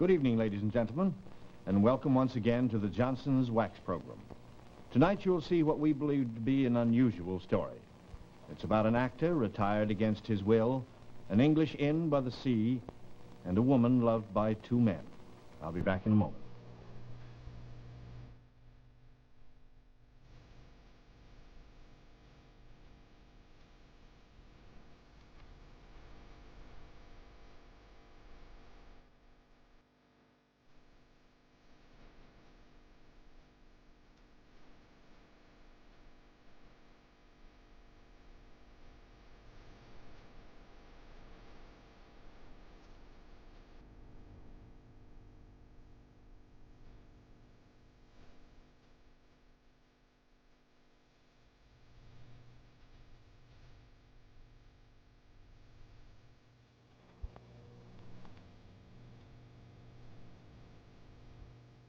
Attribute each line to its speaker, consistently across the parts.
Speaker 1: Good evening, ladies and gentlemen, and welcome once again to the Johnson's Wax Program. Tonight you'll see what we believe to be an unusual story. It's about an actor retired against his will, an English inn by the sea, and a woman loved by two men. I'll be back in a moment.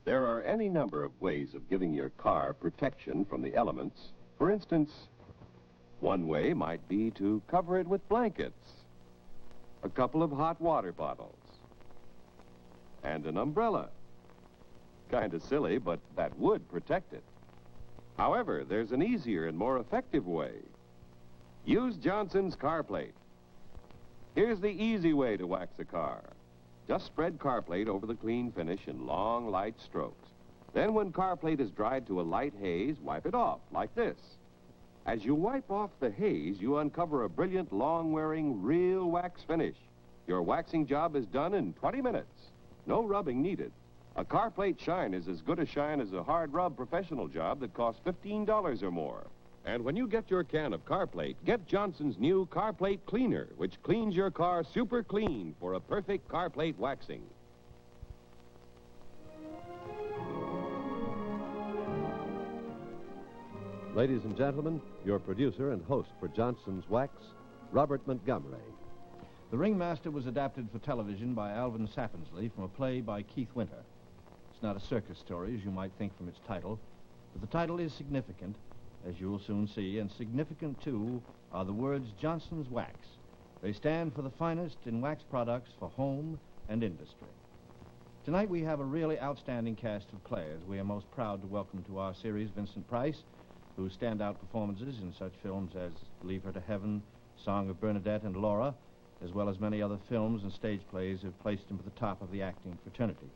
Speaker 2: There are any number of ways of giving your car protection from the elements. For instance, one way might be to cover it with blankets, a couple of hot water bottles, and an umbrella. Kind of silly, but that would protect it. However, there's an easier and more effective way. Use Johnson's car plate. Here's the easy way to wax a car. Just spread car plate over the clean finish in long, light strokes. Then when car plate is dried to a light haze, wipe it off, like this. As you wipe off the haze, you uncover a brilliant, long-wearing, real wax finish. Your waxing job is done in 20 minutes. No rubbing needed. A car plate shine is as good a shine as a hard rub professional job that costs $15 or more. And when you get your can of car plate, get Johnson's new car plate cleaner, which cleans your car super clean for a perfect car plate waxing.
Speaker 3: Ladies and gentlemen, your producer and host for Johnson's Wax, Robert Montgomery.
Speaker 1: The Ringmaster was adapted for television by Alvin Sappinsley from a play by Keith Winter. It's not a circus story, as you might think from its title, but the title is significant, as you will soon see, and significant, too, are the words Johnson's Wax. They stand for the finest in wax products for home and industry. Tonight we have a really outstanding cast of players. We are most proud to welcome to our series Vincent Price, whose standout performances in such films as Leave Her to Heaven, Song of Bernadette and Laura, as well as many other films and stage plays, have placed him at the top of the acting fraternity.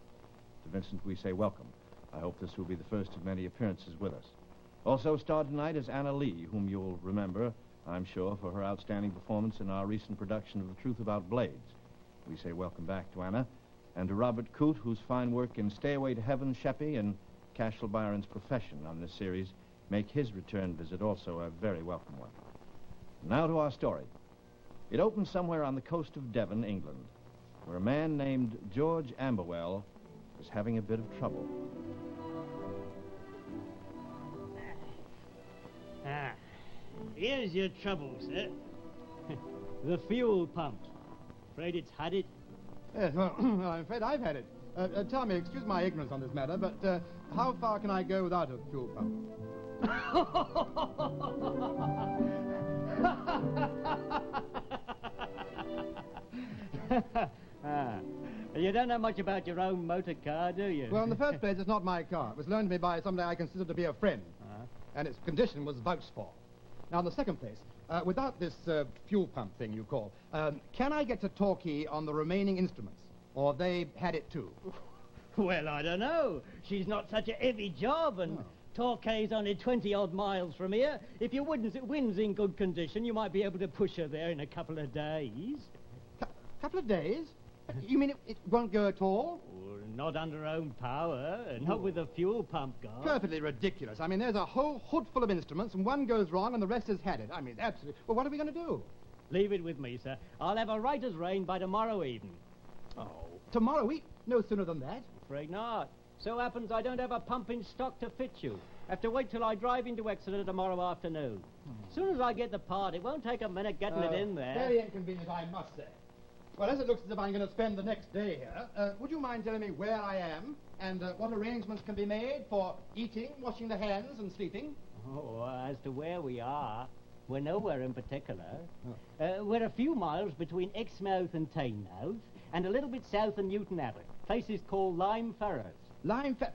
Speaker 1: To Vincent we say welcome. I hope this will be the first of many appearances with us. Also starred tonight is Anna Lee, whom you'll remember, I'm sure, for her outstanding performance in our recent production of The Truth About Blades. We say welcome back to Anna, and to Robert Coote, whose fine work in Stairway to Heaven, Sheppy, and Cashel Byron's Profession on this series make his return visit also a very welcome one. Now to our story. It opens somewhere on the coast of Devon, England, where a man named George Amberwell is having a bit of trouble.
Speaker 4: Here's your trouble, sir. The fuel pump. Afraid it's had it?
Speaker 5: Yes, well, I'm afraid I've had it. Tell me, excuse my ignorance on this matter, but how far can I go without a fuel pump?
Speaker 4: You don't know much about your own motor car, do you?
Speaker 5: Well, in the first place, it's not my car. It was loaned to me by somebody I consider to be a friend, and its condition was vouched for. Now, in the second place, without this fuel pump thing you call, can I get to Torquay on the remaining instruments? Or they had it too?
Speaker 4: Well, I don't know. She's not such a heavy job, and Torquay's only 20-odd miles from here. If your wind's in good condition, you might be able to push her there in a couple of days.
Speaker 5: Couple of days? You mean it won't go at all?
Speaker 4: Well, not under her own power, not with the fuel pump gone.
Speaker 5: Perfectly ridiculous. I mean, there's a whole hood full of instruments, and one goes wrong, and the rest has had it. I mean, absolutely. Well, what are we going to do?
Speaker 4: Leave it with me, sir. I'll have a writer's rain by tomorrow evening.
Speaker 5: Oh, tomorrow evening? No sooner than that.
Speaker 4: Afraid not. So happens I don't have a pump in stock to fit you. Have to wait till I drive into Exeter tomorrow afternoon. As soon as I get the part, it won't take a minute getting it in there.
Speaker 5: Very inconvenient, I must say. Well, as it looks as if I'm going to spend the next day here, would you mind telling me where I am and what arrangements can be made for eating, washing the hands, and sleeping?
Speaker 4: Oh, as to where we are, we're nowhere in particular. We're a few miles between Exmouth and Teignmouth, and a little bit south of Newton Abbot. Place is called Lime Ferrers.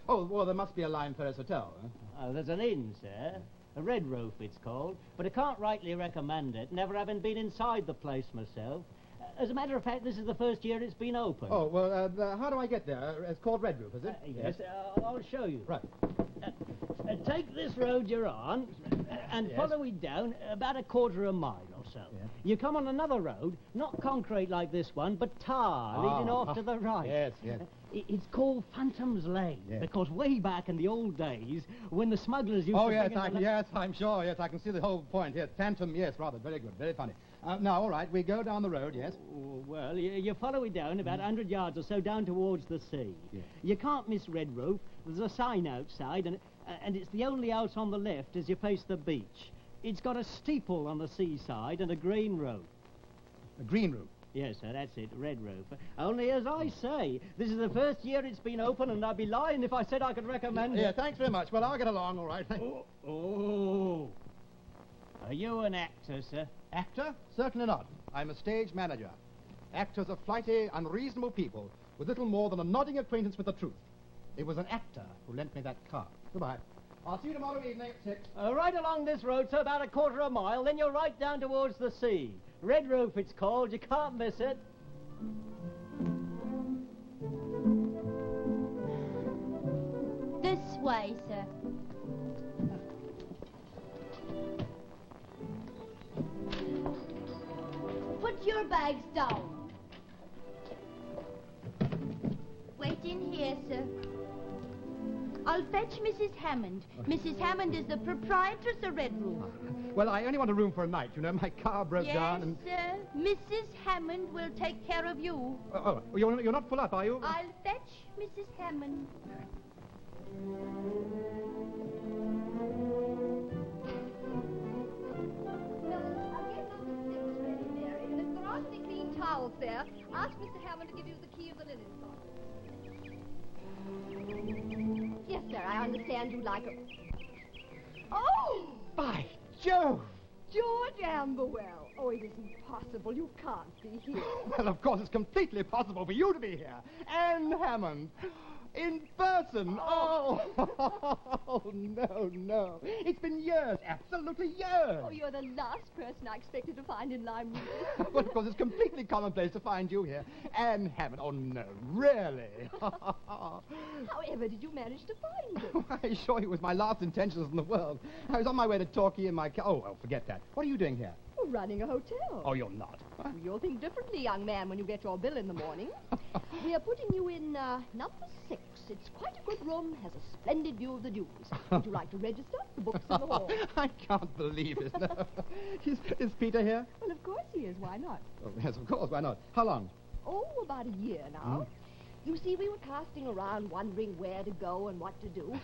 Speaker 5: Oh, well, there must be a Lime Ferris Hotel. Huh?
Speaker 4: There's an inn, sir. A Red Roof, it's called. But I can't rightly recommend it, never having been inside the place myself. As a matter of fact, this is the first year it's been open.
Speaker 5: Oh, well, how do I get there? It's called Red Roof, is it?
Speaker 4: Yes, I'll show you.
Speaker 5: Right.
Speaker 4: Take this road you're on and follow it down about a quarter of a mile or so.
Speaker 5: Yes.
Speaker 4: You come on another road, not concrete like this one, but tar, leading off to the right.
Speaker 5: Yes.
Speaker 4: It's called Phantom's Lane, because way back in the old days, when the smugglers used
Speaker 5: Oh,
Speaker 4: to...
Speaker 5: yes, I'm sure. Yes, I can see the whole point. Yes, Phantom, yes, rather. Very good, very funny. Now, all right, we go down the road, yes?
Speaker 4: Oh, well, you follow it down about 100 yards or so down towards the sea.
Speaker 5: Yes.
Speaker 4: You can't miss Red Roof. There's a sign outside, and it's the only house on the left as you face the beach. It's got a steeple on the seaside and a green roof.
Speaker 5: A green roof?
Speaker 4: Yes, sir, that's it, Red Roof. Only, as I say, this is the first year it's been open, and I'd be lying if I said I could recommend it.
Speaker 5: Yeah, thanks very much. Well, I'll get along, all right.
Speaker 4: Oh. Are you an actor, sir?
Speaker 5: Actor? Certainly not. I'm a stage manager. Actors are flighty, unreasonable people with little more than a nodding acquaintance with the truth. It was an actor who lent me that car. Goodbye. I'll see you tomorrow evening at 6.
Speaker 4: Right along this road, sir, about a quarter of a mile, then you're right down towards the sea. Red Roof, it's called. You can't miss it.
Speaker 6: This way, sir. Put your bags down. Wait in here, sir. I'll fetch Mrs. Hammond. Mrs. Hammond is the proprietress of Red Roof.
Speaker 5: Well, I only want a room for a night. You know, my car broke down and...
Speaker 6: Yes, sir. Mrs. Hammond will take care of you.
Speaker 5: You're not full up, are you?
Speaker 6: I'll fetch Mrs. Hammond. I'll get those things ready, Mary. And if there aren't any clean towels there, ask Mr. Hammond to give you the key of the linen closet. Yes, sir, I understand you like it. Oh!
Speaker 5: By Jove!
Speaker 6: George Amberwell. Oh, it isn't possible. You can't be here.
Speaker 5: Well, of course, it's completely possible for you to be here. Anne Hammond. In person. Oh, no. It's been years, absolutely years.
Speaker 6: Oh, you're the last person I expected to find in Lime Roof.
Speaker 5: Well, of course, it's completely commonplace to find you here. Anne Hammond. Oh, no, really?
Speaker 6: However did you manage to find him?
Speaker 5: I assure you it was my last intentions in the world. I was on my way to Torquay in my car. Oh, well, forget that. What are you doing here?
Speaker 6: Oh, running a hotel.
Speaker 5: Oh, you're not. Huh?
Speaker 6: You'll think differently, young man, when you get your bill in the morning. We are putting you in number 6. It's quite a good room, has a splendid view of the dunes. Would you like to register? The book's in the hall.
Speaker 5: I can't believe it. No. Is Peter here?
Speaker 6: Well, of course he is. Why not?
Speaker 5: Oh, yes, of course. Why not? How long?
Speaker 6: Oh, about a year now. You see, we were casting around wondering where to go and what to do.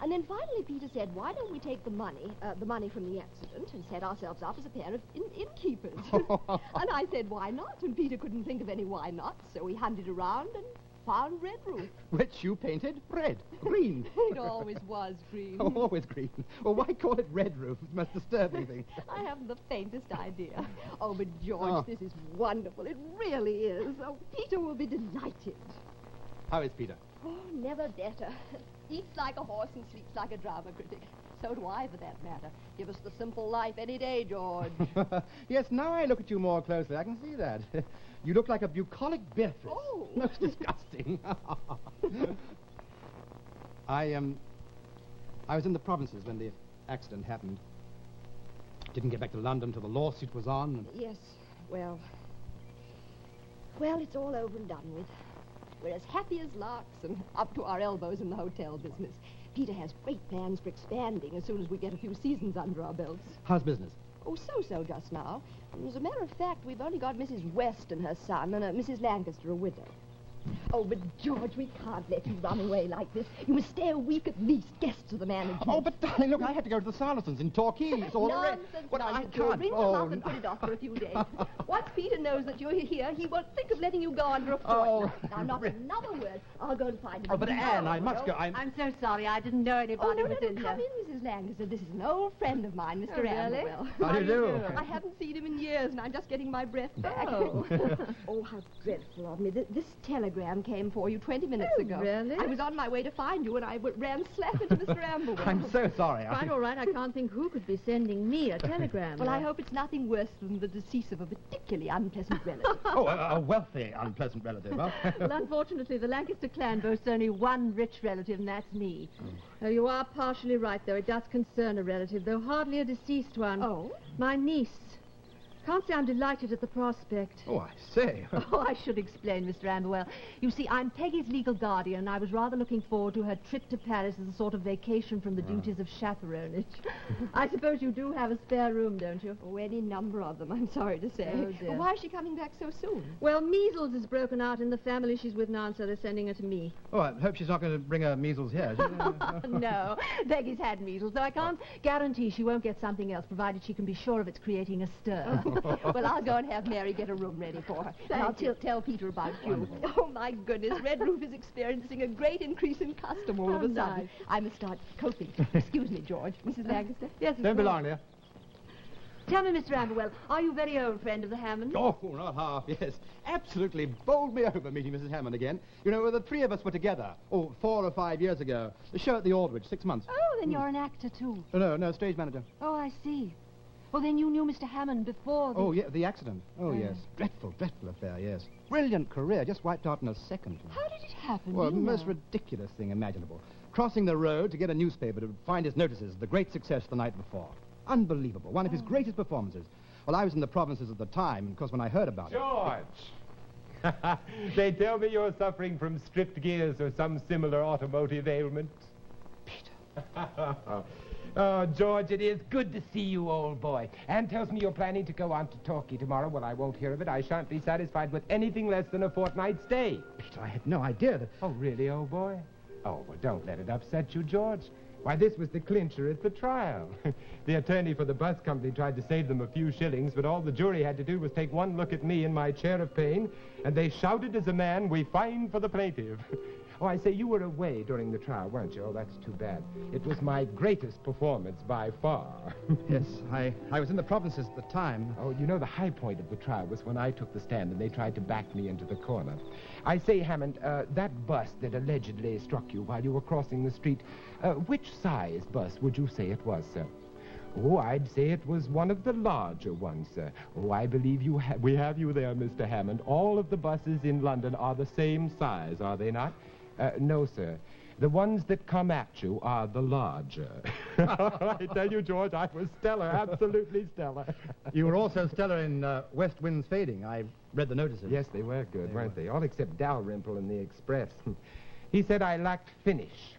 Speaker 6: And then finally Peter said, why don't we take the money from the accident and set ourselves up as a pair of innkeepers? And I said, why not? And Peter couldn't think of any why not, so he hunted around and found Red Roof.
Speaker 5: Which you painted red, green.
Speaker 6: It always was green.
Speaker 5: Oh, always green. Well, why call it Red Roof? It's the most disturbing thing.
Speaker 6: I haven't the faintest idea. Oh, but George, this is wonderful. It really is. Oh, Peter will be delighted.
Speaker 5: How is Peter?
Speaker 6: Oh, never better. Eats like a horse and sleeps like a drama critic. So do I, for that matter. Give us the simple life any day, George.
Speaker 5: Yes, now I look at you more closely. I can see that. You look like a bucolic Beatrice.
Speaker 6: Oh.
Speaker 5: Most disgusting. I was in the provinces when the accident happened. Didn't get back to London till the lawsuit was on.
Speaker 6: Yes, well, it's all over and done with. We're as happy as larks and up to our elbows in the hotel business. Peter has great plans for expanding as soon as we get a few seasons under our belts.
Speaker 5: How's business?
Speaker 6: Oh, so just now. As a matter of fact, we've only got Mrs. West and her son and Mrs. Lancaster, a widow. Oh, but George, we can't let you run away like this. You must stay a week at least. Guests of the management.
Speaker 5: Oh, but darling, look, I had to go to the Saracens in Torquay. It's all
Speaker 6: nonsense.
Speaker 5: I
Speaker 6: You'll
Speaker 5: can't.
Speaker 6: ring them up and put it off for a few days. Once Peter knows that you're here, he won't think of letting you go under a fortnight. Now, not another word. I'll go and find him.
Speaker 5: Oh, but Anne, I must go.
Speaker 7: I'm so sorry. I didn't know anybody was in
Speaker 6: Come
Speaker 7: here.
Speaker 6: in, Mrs. Lancaster. This is an old friend of mine, Mr.
Speaker 7: Oh, really?
Speaker 6: Amberwell.
Speaker 5: How do you do?
Speaker 6: I haven't seen him in years, and I'm just getting my breath back.
Speaker 7: Oh.
Speaker 6: Oh, how dreadful of me. This telegram telegram came for you 20 minutes ago.
Speaker 7: really?
Speaker 6: I was on my way to find you, and I ran slap into Mr. Amberwell.
Speaker 5: I'm so sorry.
Speaker 7: Quite all right. I can't think who could be sending me a telegram.
Speaker 6: Well, I hope it's nothing worse than the decease of a particularly unpleasant relative.
Speaker 5: Oh, a wealthy, unpleasant relative, huh?
Speaker 7: Well, unfortunately, the Lancaster clan boasts only one rich relative, and that's me. Oh, you are partially right, though. It does concern a relative, though hardly a deceased one.
Speaker 6: Oh?
Speaker 7: My niece. Can't say I'm delighted at the prospect.
Speaker 5: Oh, I say.
Speaker 7: Oh, I should explain, Mr. Amberwell. You see, I'm Peggy's legal guardian, and I was rather looking forward to her trip to Paris as a sort of vacation from the duties of chaperonage. I suppose you do have a spare room, don't you?
Speaker 6: Oh, any number of them, I'm sorry to say.
Speaker 7: Oh, dear.
Speaker 6: Well, why is she coming back so soon?
Speaker 7: Well, measles has broken out in the family she's with now, and so they're sending her to me.
Speaker 5: Oh, I hope she's not going to bring her measles here.
Speaker 7: No, Peggy's had measles, though I can't guarantee she won't get something else, provided she can be sure of its creating a stir.
Speaker 6: Well, I'll go and have Mary get a room ready for her. And I'll tell Peter about you. Oh, my goodness. Red Roof is experiencing a great increase in custom all of a sudden.
Speaker 7: Nice.
Speaker 6: I must start coping. Excuse me, George. Mrs. Lancaster?
Speaker 7: Yes,
Speaker 5: Don't be long, dear.
Speaker 7: Tell me, Mr. Amberwell, are you very old friend of the Hammonds?
Speaker 5: Oh, not half, yes. Absolutely bowled me over meeting Mrs. Hammond again. You know, the three of us were together, 4 or 5 years ago. The show at the Aldwych, 6 months.
Speaker 7: Oh, then you're an actor, too.
Speaker 5: No, stage manager.
Speaker 7: Oh, I see. Well, then you knew Mr. Hammond before the...
Speaker 5: Oh, yeah, the accident. Oh, yes. Dreadful affair, yes. Brilliant career, just wiped out in a second.
Speaker 6: How did it happen?
Speaker 5: Well,
Speaker 6: do you
Speaker 5: most
Speaker 6: know?
Speaker 5: ridiculous thing imaginable. Crossing the road to get a newspaper to find his notices, the great success the night before. Unbelievable. One of his greatest performances. Well, I was in the provinces at the time, and of course, when I heard about
Speaker 8: George! They tell me you're suffering from stripped gears or some similar automotive ailment. Peter. Oh, George, it is good to see you, old boy. Anne tells me you're planning to go on to Torquay tomorrow. Well, I won't hear of it. I shan't be satisfied with anything less than a fortnight's stay.
Speaker 5: Peter, I had no idea that...
Speaker 8: Oh, really, old boy? Oh, well, don't let it upset you, George. Why, this was the clincher at the trial. The attorney for the bus company tried to save them a few shillings, but all the jury had to do was take one look at me in my chair of pain, and they shouted as a man, "We find for the plaintiff." Oh, I say, you were away during the trial, weren't you? Oh, that's too bad. It was my greatest performance by far.
Speaker 5: Yes, I was in the provinces at the time.
Speaker 8: Oh, you know, the high point of the trial was when I took the stand and they tried to back me into the corner. I say, Hammond, that bus that allegedly struck you while you were crossing the street, which size bus would you say it was, sir? Oh, I'd say it was one of the larger ones, sir. Oh, I believe we have you there, Mr. Hammond. All of the buses in London are the same size, are they not? No, sir. The ones that come at you are the larger. I tell you, George, I was stellar, absolutely stellar.
Speaker 5: You were also stellar in West Wind's Fading. I read the notices.
Speaker 8: Yes, they were good, weren't they? All except Dalrymple in the Express. He said I lacked finish.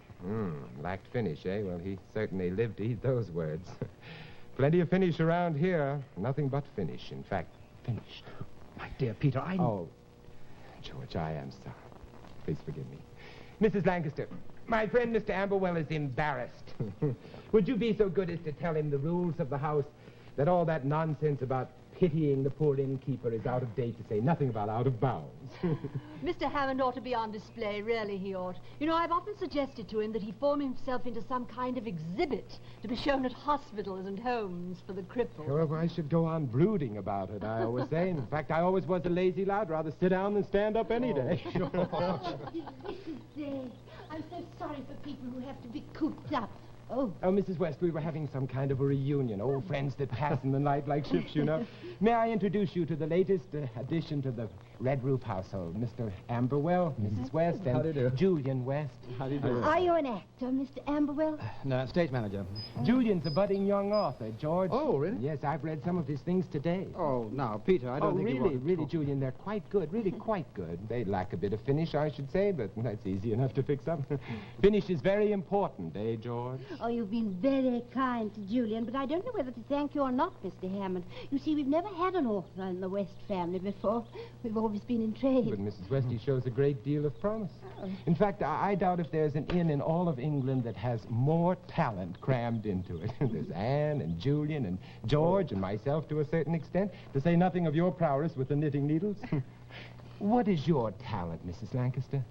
Speaker 8: Lacked finish, eh? Well, he certainly lived to eat those words. Plenty of finish around here. Nothing but finish. In fact, finished.
Speaker 5: My dear Peter,
Speaker 8: Oh, George, I am sorry. Please forgive me. Mrs. Lancaster, my friend Mr. Amberwell is embarrassed. Would you be so good as to tell him the rules of the house, that all that nonsense about pitying the poor innkeeper is out of date, to say nothing about out of bounds?
Speaker 7: Mr. Hammond ought to be on display, really he ought. You know, I've often suggested to him that he form himself into some kind of exhibit to be shown at hospitals and homes for the crippled.
Speaker 8: However, I should go on brooding about it, I always say. In fact, I always was a lazy lad, rather sit down than stand up any day.
Speaker 9: I'm so sorry for people who have to be cooped up.
Speaker 8: Oh, Mrs. West, we were having some kind of a reunion. Old friends that pass in the night like ships, you know. May I introduce you to the latest addition to the Red Roof household, Mr. Amberwell, Mrs. West, and
Speaker 5: How do you do?
Speaker 8: Julian West.
Speaker 5: How do you do?
Speaker 9: Are you an actor, Mr. Amberwell?
Speaker 5: No, stage manager.
Speaker 8: Julian's a budding young author, George.
Speaker 5: Oh, really?
Speaker 8: Yes, I've read some of his things today.
Speaker 5: Oh, now, Peter, I don't think you want to
Speaker 8: really,
Speaker 5: talk.
Speaker 8: Julian, they're quite good, really quite good. They lack a bit of finish, I should say, but that's easy enough to fix up. Finish is very important, eh, George?
Speaker 9: Oh, you've been very kind to Julian, but I don't know whether to thank you or not, Mr. Hammond. You see, we've never had an author in the West family before. We've always been in trade.
Speaker 8: But Mrs. West, he shows a great deal of promise. In fact, I doubt if there's an inn in all of England that has more talent crammed into it. There's Anne and Julian and George and myself to a certain extent, to say nothing of your prowess with the knitting needles. What is your talent, Mrs. Lancaster?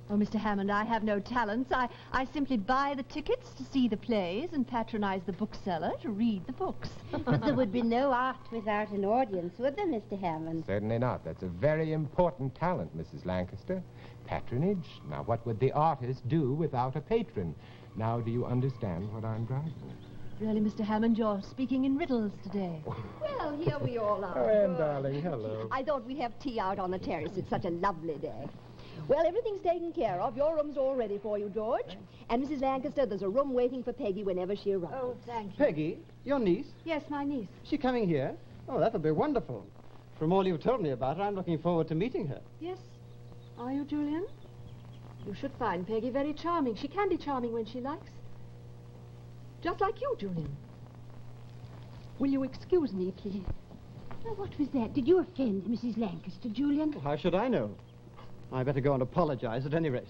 Speaker 7: Oh, Mr. Hammond, I have no talents. I simply buy the tickets to see the plays and patronize the bookseller to read the books.
Speaker 9: But there would be no art without an audience, would there, Mr. Hammond?
Speaker 8: Certainly not. That's a very important talent, Mrs. Lancaster. Patronage. Now, what would the artist do without a patron? Now, do you understand what I'm driving at?
Speaker 7: Really, Mr. Hammond, you're speaking in riddles today.
Speaker 6: Well, here we all are.
Speaker 8: Oh, Anne, darling, hello.
Speaker 6: I thought we'd have tea out on the terrace. It's such a lovely day. Well, everything's taken care of. Your room's all ready for you, George. And Mrs. Lancaster, there's a room waiting for Peggy whenever she arrives.
Speaker 7: Oh, thank you.
Speaker 10: Peggy, your niece?
Speaker 7: Yes, my niece.
Speaker 10: She coming here? Oh, that'll be wonderful. From all you've told me about her, I'm looking forward to meeting her.
Speaker 7: Yes. Are you, Julian? You should find Peggy very charming. She can be charming when she likes. Just like you, Julian. Will you excuse me, please?
Speaker 9: Oh, what was that? Did you offend Mrs. Lancaster, Julian?
Speaker 10: Well, how should I know? I better go and apologize at any rate.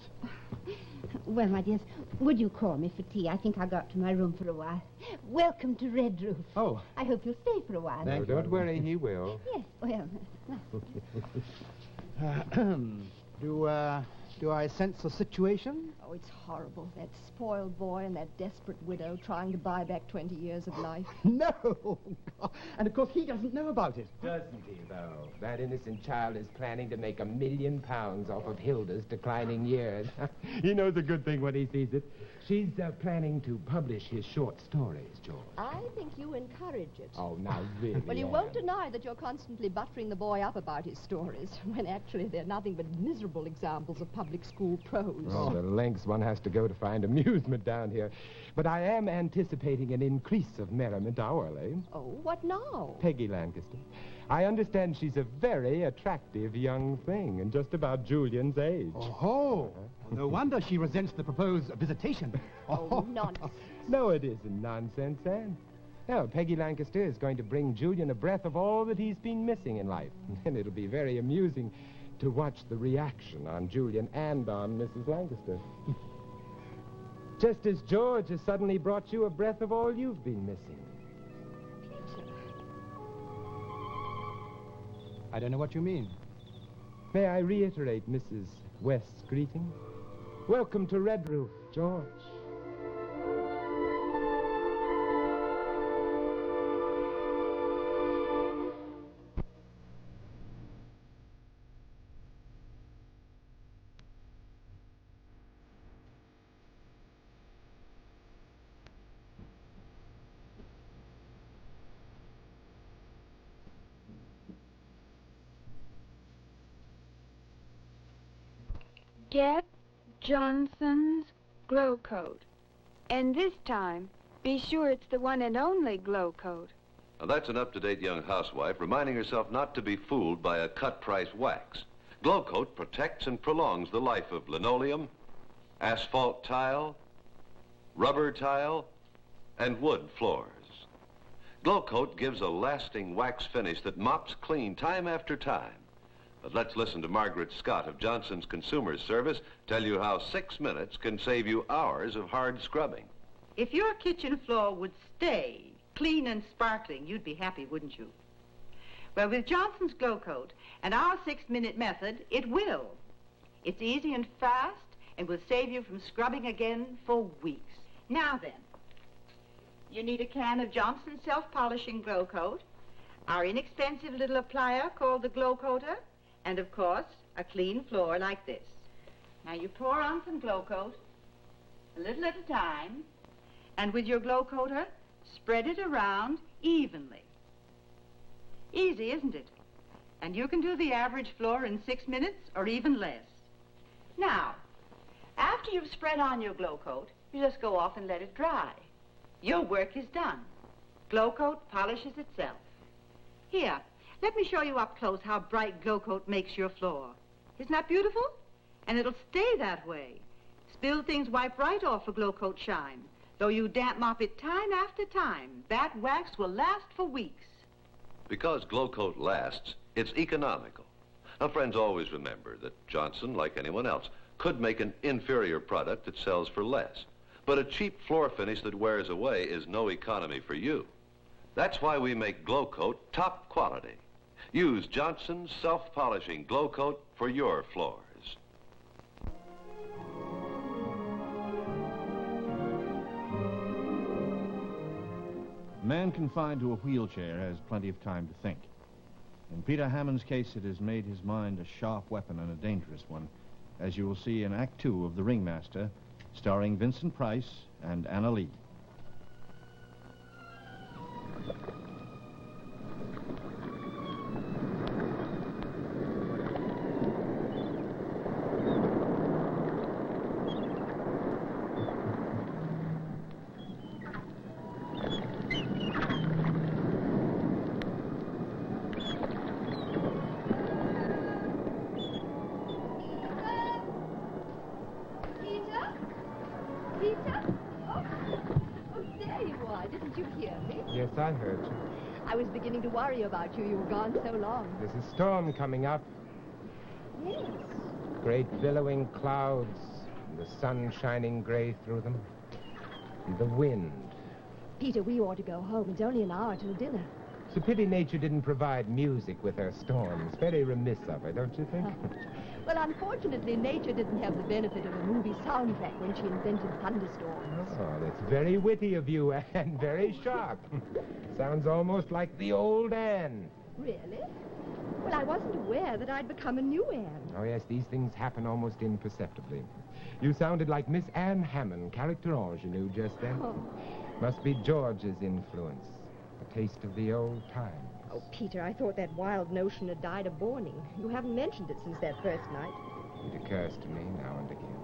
Speaker 9: Well, my dears, would you call me for tea? I think I'll go up to my room for a while. Welcome to Red Roof.
Speaker 10: Oh.
Speaker 9: I hope you'll stay for a while.
Speaker 8: No, don't worry, he will.
Speaker 9: Yes,
Speaker 10: well. Do I sense a situation?
Speaker 6: Oh, it's horrible. That spoiled boy and that desperate widow trying to buy back 20 years of life.
Speaker 10: No! And, of course, he doesn't know about it.
Speaker 8: Doesn't he, though? That innocent child is planning to make £1 million off of Hilda's declining years. He knows a good thing when he sees it. She's planning to publish his short stories, George.
Speaker 6: I think you encourage it.
Speaker 8: Oh, now, really,
Speaker 6: Well, you
Speaker 8: Anne.
Speaker 6: won't deny that you're constantly buttering the boy up about his stories, when actually they're nothing but miserable examples of public school prose.
Speaker 8: Oh, the lengths one has to go to find amusement down here. But I am anticipating an increase of merriment hourly.
Speaker 6: Oh, what now?
Speaker 8: Peggy Lancaster. I understand she's a very attractive young thing and just about Julian's age.
Speaker 5: Oh, no wonder she resents the proposed visitation.
Speaker 6: Oh, nonsense.
Speaker 8: No, it isn't nonsense, Anne. No, Peggy Lancaster is going to bring Julian a breath of all that he's been missing in life. And it'll be very amusing to watch the reaction on Julian and on Mrs. Lancaster. Just as George has suddenly brought you a breath of all you've been missing.
Speaker 10: I don't know what you mean.
Speaker 8: May I reiterate Mrs. West's greeting? Welcome to Red Roof, George.
Speaker 11: Get Johnson's Glow Coat. And this time, be sure it's the one and only Glow Coat.
Speaker 2: Now, that's an up-to-date young housewife reminding herself not to be fooled by a cut-price wax. Glow Coat protects and prolongs the life of linoleum, asphalt tile, rubber tile, and wood floors. Glow Coat gives a lasting wax finish that mops clean time after time. But let's listen to Margaret Scott of Johnson's Consumer Service tell you how 6 minutes can save you hours of hard scrubbing.
Speaker 12: If your kitchen floor would stay clean and sparkling, you'd be happy, wouldn't you? Well, with Johnson's Glow Coat and our 6-minute method, it will. It's easy and fast and will save you from scrubbing again for weeks. Now then, you need a can of Johnson's self-polishing Glow Coat, our inexpensive little applier called the Glow Coater, and, of course, a clean floor like this. Now, you pour on some Glow Coat, a little at a time, and with your Glow Coater, spread it around evenly. Easy, isn't it? And you can do the average floor in 6 minutes or even less. Now, after you've spread on your Glow Coat, you just go off and let it dry. Your work is done. Glow Coat polishes itself. Here, let me show you up close how bright Glow Coat makes your floor. Isn't that beautiful? And it'll stay that way. Spilled things wipe right off for Glow Coat shine. Though you damp mop it time after time, that wax will last for weeks.
Speaker 2: Because Glow Coat lasts, it's economical. Now, friends, always remember that Johnson, like anyone else, could make an inferior product that sells for less. But a cheap floor finish that wears away is no economy for you. That's why we make Glow Coat top quality. Use Johnson's self-polishing Glow Coat for your floors.
Speaker 1: A man confined to a wheelchair has plenty of time to think. In Peter Hammond's case, it has made his mind a sharp weapon and a dangerous one, as you will see in Act 2 of The Ringmaster, starring Vincent Price and Anna Lee.
Speaker 8: Yes, I heard you.
Speaker 6: I was beginning to worry about you. You were gone so long.
Speaker 8: There's a storm coming up.
Speaker 6: Yes.
Speaker 8: Great billowing clouds, and the sun shining gray through them. And the wind.
Speaker 6: Peter, we ought to go home. It's only an hour till dinner.
Speaker 8: It's a pity nature didn't provide music with her storms. Very remiss of her, don't you think?
Speaker 6: Well, unfortunately, nature didn't have the benefit of a movie soundtrack when she invented thunderstorms.
Speaker 8: Oh, that's very witty of you and very sharp. Sounds almost like the old Anne.
Speaker 6: Really? Well, I wasn't aware that I'd become a new Anne.
Speaker 8: Oh, yes, these things happen almost imperceptibly. You sounded like Miss Anne Hammond, character ingenue, just then.
Speaker 6: Oh.
Speaker 8: Must be George's influence. A taste of the old times.
Speaker 6: Oh, Peter, I thought that wild notion had died of morning. You haven't mentioned it since that first night.
Speaker 8: It occurs to me now and again.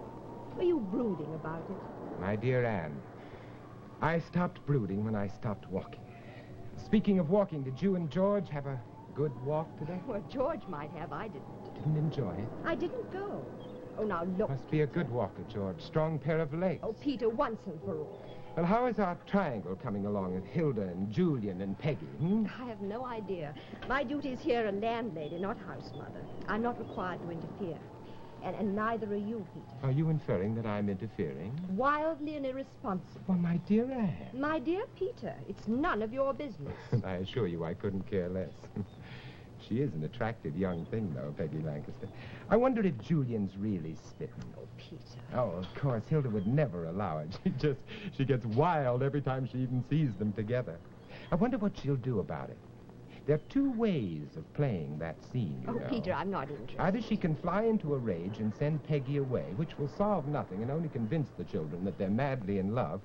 Speaker 6: Were you brooding about it?
Speaker 8: My dear Anne, I stopped brooding when I stopped walking. Speaking of walking, did you and George have a good walk today?
Speaker 6: Well, George might have. I didn't.
Speaker 8: Didn't enjoy it?
Speaker 6: I didn't go. Oh, now, look.
Speaker 8: Must be a good walker, George. Strong pair of legs.
Speaker 6: Oh, Peter, once and for all.
Speaker 8: Well, how is our triangle coming along with Hilda and Julian and Peggy?
Speaker 6: I have no idea. My duties here are landlady, not house mother. I'm not required to interfere. And neither are you, Peter.
Speaker 8: Are you inferring that I'm interfering?
Speaker 6: Wildly and irresponsible.
Speaker 8: Well, my dear Anne.
Speaker 6: My dear Peter, it's none of your business.
Speaker 8: I assure you I couldn't care less. She is an attractive young thing, though, Peggy Lancaster. I wonder if Julian's really smitten.
Speaker 6: Oh, Peter.
Speaker 8: Oh, of course, Hilda would never allow it. She gets wild every time she even sees them together. I wonder what she'll do about it. There are two ways of playing that scene, you know.
Speaker 6: Peter, I'm not interested.
Speaker 8: Either she can fly into a rage and send Peggy away, which will solve nothing and only convince the children that they're madly in love,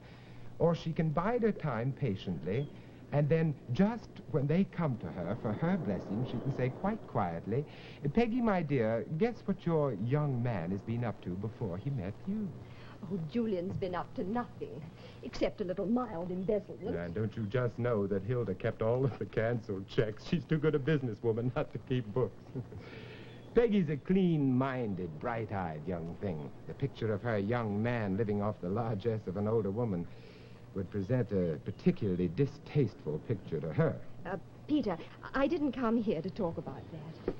Speaker 8: or she can bide her time patiently, and then just when they come to her for her blessing, she can say quite quietly, Peggy, my dear, guess what your young man has been up to before he met you?
Speaker 6: Oh, Julian's been up to nothing, except a little mild embezzlement.
Speaker 8: And don't you just know that Hilda kept all of the canceled checks? She's too good a businesswoman not to keep books. Peggy's a clean-minded, bright-eyed young thing. The picture of her young man living off the largesse of an older woman would present a particularly distasteful picture to her.
Speaker 6: Peter, I didn't come here to talk about that.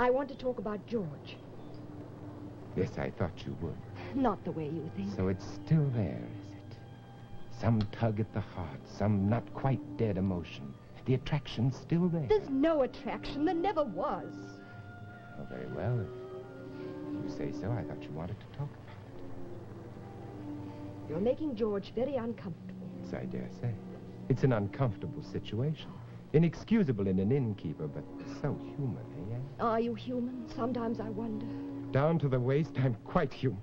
Speaker 6: I want to talk about George.
Speaker 8: Yes, I thought you would.
Speaker 6: Not the way you think.
Speaker 8: So it's still there, is it? Some tug at the heart, some not quite dead emotion. The attraction's still there.
Speaker 6: There's no attraction. There never was.
Speaker 8: Oh, very well. If you say so, I thought you wanted to talk about it.
Speaker 6: You're making George very uncomfortable.
Speaker 8: Yes, I dare say. It's an uncomfortable situation. Inexcusable in an innkeeper, but so human, eh?
Speaker 6: Are you human? Sometimes I wonder.
Speaker 8: Down to the waist, I'm quite human.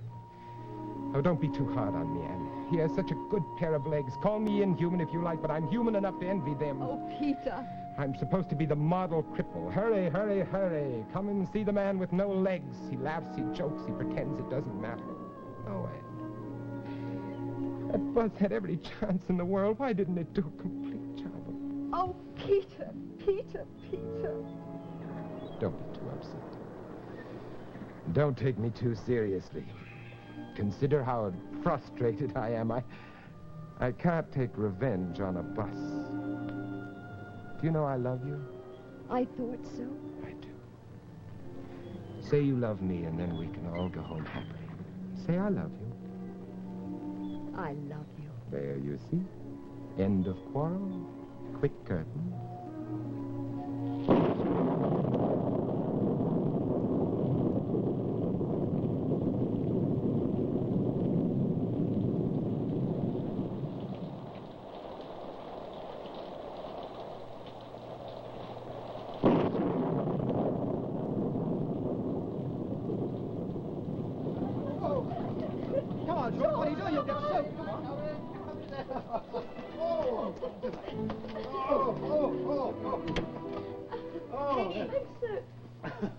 Speaker 8: Oh, don't be too hard on me, Anne. He has such a good pair of legs. Call me inhuman if you like, but I'm human enough to envy them.
Speaker 6: Oh, Peter.
Speaker 8: I'm supposed to be the model cripple. Hurry, hurry, hurry. Come and see the man with no legs. He laughs, he jokes, he pretends it doesn't matter. Oh, Anne. That bus had every chance in the world. Why didn't it do a complete job of it?
Speaker 6: Oh, Peter, Peter, Peter.
Speaker 8: Don't be too upset. Don't take me too seriously. Consider how frustrated I am. I can't take revenge on a bus. Do you know I love you?
Speaker 6: I thought so.
Speaker 8: I do. Say you love me, and then we can all go home happily. Say I love you.
Speaker 6: I love you.
Speaker 8: There, you see. End of quarrel. Quick curtain.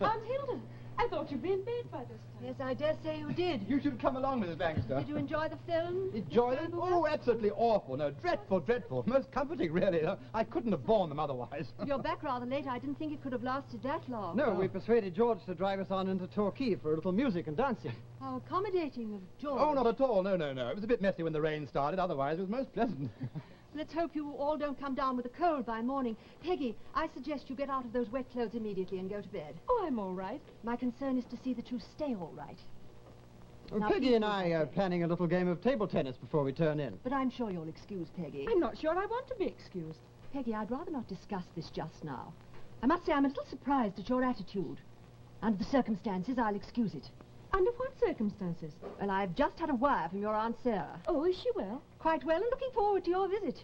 Speaker 13: Aunt Hilda, I thought you'd be in bed by this time.
Speaker 7: Yes, I dare say you did.
Speaker 5: You should come along, Mrs. Lancaster.
Speaker 7: Did you enjoy the film?
Speaker 5: Enjoy them? Oh, absolutely awful. No, dreadful, dreadful. Most comforting, really. I couldn't have borne them otherwise.
Speaker 7: You're back rather late. I didn't think it could have lasted that long.
Speaker 10: No, we persuaded George to drive us on into Torquay for a little music and dancing.
Speaker 7: How accommodating of George.
Speaker 5: Oh, not at all. No, no, no. It was a bit messy when the rain started. Otherwise, it was most pleasant.
Speaker 7: Let's hope you all don't come down with a cold by morning. Peggy, I suggest you get out of those wet clothes immediately and go to bed.
Speaker 13: Oh, I'm all right.
Speaker 7: My concern is to see that you stay all right.
Speaker 10: Well,
Speaker 7: Now,
Speaker 10: Peggy
Speaker 7: please
Speaker 10: and
Speaker 7: don't
Speaker 10: I are planning a little game of table tennis before we turn in.
Speaker 7: But I'm sure you'll excuse Peggy.
Speaker 13: I'm not sure I want to be excused.
Speaker 7: Peggy, I'd rather not discuss this just now. I must say I'm a little surprised at your attitude. Under the circumstances, I'll excuse it.
Speaker 13: Under what circumstances?
Speaker 7: Well, I've just had a wire from your Aunt Sarah.
Speaker 13: Oh, is she well?
Speaker 7: Quite well, and looking forward to your visit.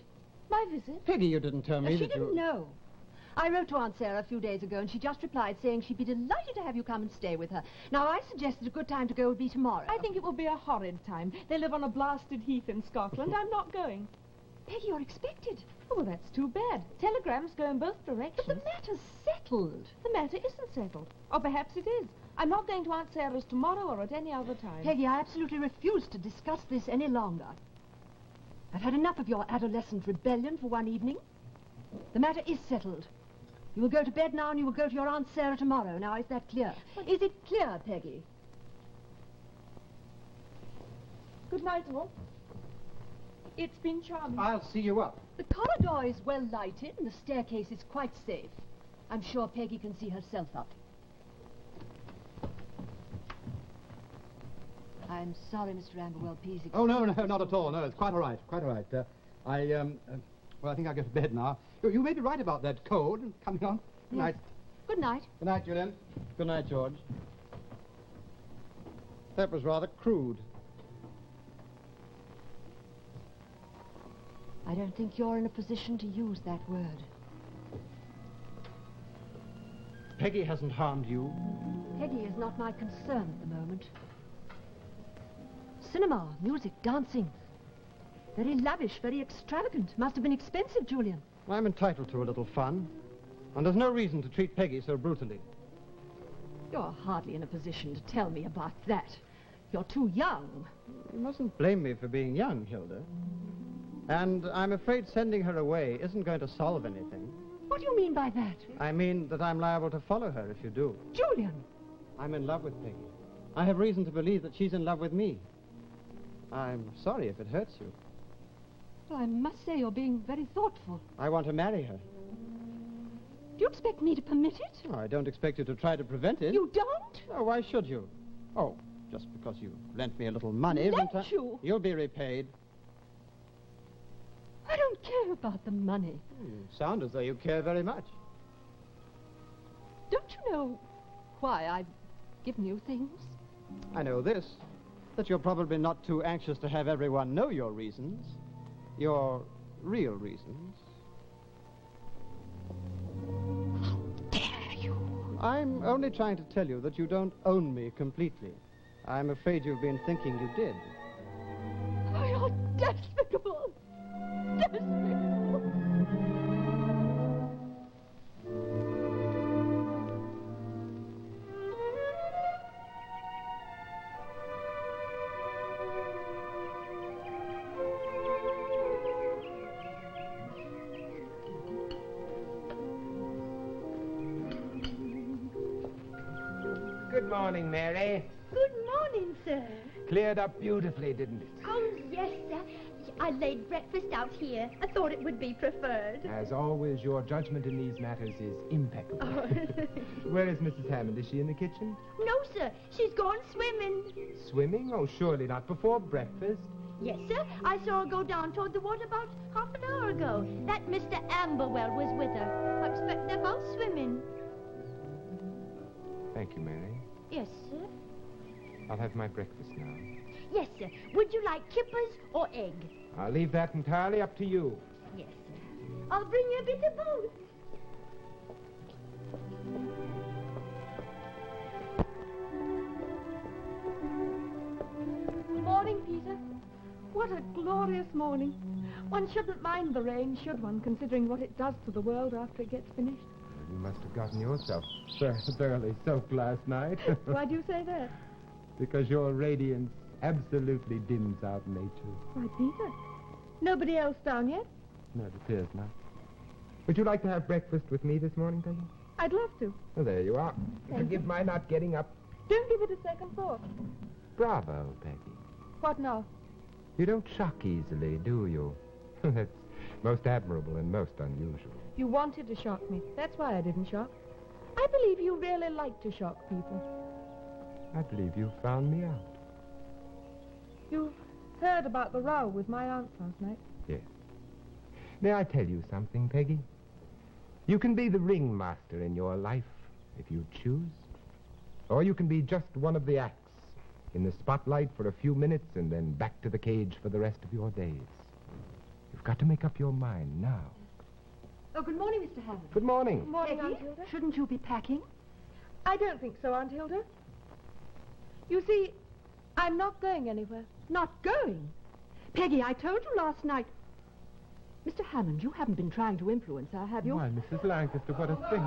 Speaker 13: My visit?
Speaker 10: Peggy, you didn't tell me
Speaker 7: She
Speaker 10: that you...
Speaker 7: didn't know. I wrote to Aunt Sarah a few days ago, and she just replied saying she'd be delighted to have you come and stay with her. Now, I suggested a good time to go would be tomorrow.
Speaker 13: I think it will be a horrid time. They live on a blasted heath in Scotland. I'm not going.
Speaker 7: Peggy, you're expected.
Speaker 13: Oh, well, that's too bad. Telegrams go in both directions.
Speaker 7: But the matter's settled.
Speaker 13: The matter isn't settled. Or perhaps it is. I'm not going to Aunt Sarah's tomorrow or at any other time.
Speaker 7: Peggy, I absolutely refuse to discuss this any longer. I've had enough of your adolescent rebellion for one evening. The matter is settled. You will go to bed now and you will go to your Aunt Sarah tomorrow. Now, is that clear? Is it clear, Peggy?
Speaker 13: Good night, all. It's been charming.
Speaker 5: I'll see you up.
Speaker 7: The corridor is well lighted and the staircase is quite safe. I'm sure Peggy can see herself up. I'm sorry, Mr. Amberwell, please excuse
Speaker 5: Oh, no, no, not at all. No, it's quite all right. Quite all right. Well, I think I'll go to bed now. You may be right about that cold coming on. Good night.
Speaker 7: Good night.
Speaker 5: Good night, Julian.
Speaker 10: Good night, George. That was rather crude.
Speaker 7: I don't think you're in a position to use that word.
Speaker 10: Peggy hasn't harmed you.
Speaker 7: Peggy is not my concern at the moment. Cinema, music, dancing. Very lavish, very extravagant. Must have been expensive, Julian.
Speaker 10: I'm entitled to a little fun. And there's no reason to treat Peggy so brutally.
Speaker 7: You're hardly in a position to tell me about that. You're too young.
Speaker 10: You mustn't blame me for being young, Hilda. And I'm afraid sending her away isn't going to solve anything.
Speaker 7: What do you mean by that?
Speaker 10: I mean that I'm liable to follow her if you do.
Speaker 7: Julian!
Speaker 10: I'm in love with Peggy. I have reason to believe that she's in love with me. I'm sorry if it hurts you.
Speaker 7: Well, I must say you're being very thoughtful.
Speaker 10: I want to marry her.
Speaker 7: Do you expect me to permit it?
Speaker 10: Oh, I don't expect you to try to prevent it.
Speaker 7: You don't?
Speaker 10: Oh, why should you? Oh, just because you lent me a little money.
Speaker 7: Lent you?
Speaker 10: You'll be repaid.
Speaker 7: I don't care about the money.
Speaker 10: You sound as though you care very much.
Speaker 7: Don't you know why I've given you things?
Speaker 10: I know this, that you're probably not too anxious to have everyone know your reasons. Your real reasons.
Speaker 7: How dare you?
Speaker 10: I'm only trying to tell you that you don't own me completely. I'm afraid you've been thinking you did.
Speaker 7: Oh, you're despicable. Despicable.
Speaker 8: Good morning, Mary.
Speaker 9: Good morning, sir.
Speaker 8: Cleared up beautifully, didn't it?
Speaker 9: Oh, yes, sir. I laid breakfast out here. I thought it would be preferred.
Speaker 8: As always, your judgment in these matters is impeccable.
Speaker 9: Oh.
Speaker 8: Where is Mrs. Hammond? Is she in the kitchen?
Speaker 9: No, sir. She's gone swimming.
Speaker 8: Swimming? Oh, surely not before breakfast.
Speaker 9: Yes, sir. I saw her go down toward the water about half an hour ago. That Mr. Amberwell was with her. I expect they're both swimming.
Speaker 8: Thank you, Mary.
Speaker 9: Yes, sir.
Speaker 8: I'll have my breakfast now.
Speaker 9: Yes, sir. Would you like kippers or egg?
Speaker 8: I'll leave that entirely up to you.
Speaker 9: Yes, sir. I'll bring you a bit of both.
Speaker 13: Good morning, Peter. What a glorious morning. One shouldn't mind the rain, should one, considering what it does to the world after it gets finished?
Speaker 8: You must have gotten yourself thoroughly soaked last night.
Speaker 13: Why do you say that?
Speaker 8: Because your radiance absolutely dims out nature.
Speaker 13: Why, Peter, nobody else down yet?
Speaker 8: No, it appears not. Would you like to have breakfast with me this morning, Peggy?
Speaker 13: I'd love to.
Speaker 8: Well, there you are. Forgive my not getting up.
Speaker 13: Don't give it a second thought.
Speaker 8: Bravo, Peggy.
Speaker 13: What now?
Speaker 8: You don't shock easily, do you? That's most admirable and most unusual.
Speaker 13: You wanted to shock me. That's why I didn't shock. I believe you really like to shock people.
Speaker 8: I believe you found me out.
Speaker 13: You heard about the row with my aunt last night?
Speaker 8: Yes. May I tell you something, Peggy? You can be the ringmaster in your life if you choose. Or you can be just one of the acts in the spotlight for a few minutes and then back to the cage for the rest of your days. You've got to make up your mind now.
Speaker 7: Oh, good morning, Mr. Hammond.
Speaker 8: Good morning.
Speaker 13: Good morning,
Speaker 7: Peggy,
Speaker 13: Aunt Hilda.
Speaker 7: shouldn't you be packing?
Speaker 13: I don't think so, Aunt Hilda. You see, I'm not going anywhere.
Speaker 7: Not going? Peggy, I told you last night. Mr. Hammond, you haven't been trying to influence her, have you?
Speaker 8: Why, Mrs. Lancaster, what a thing.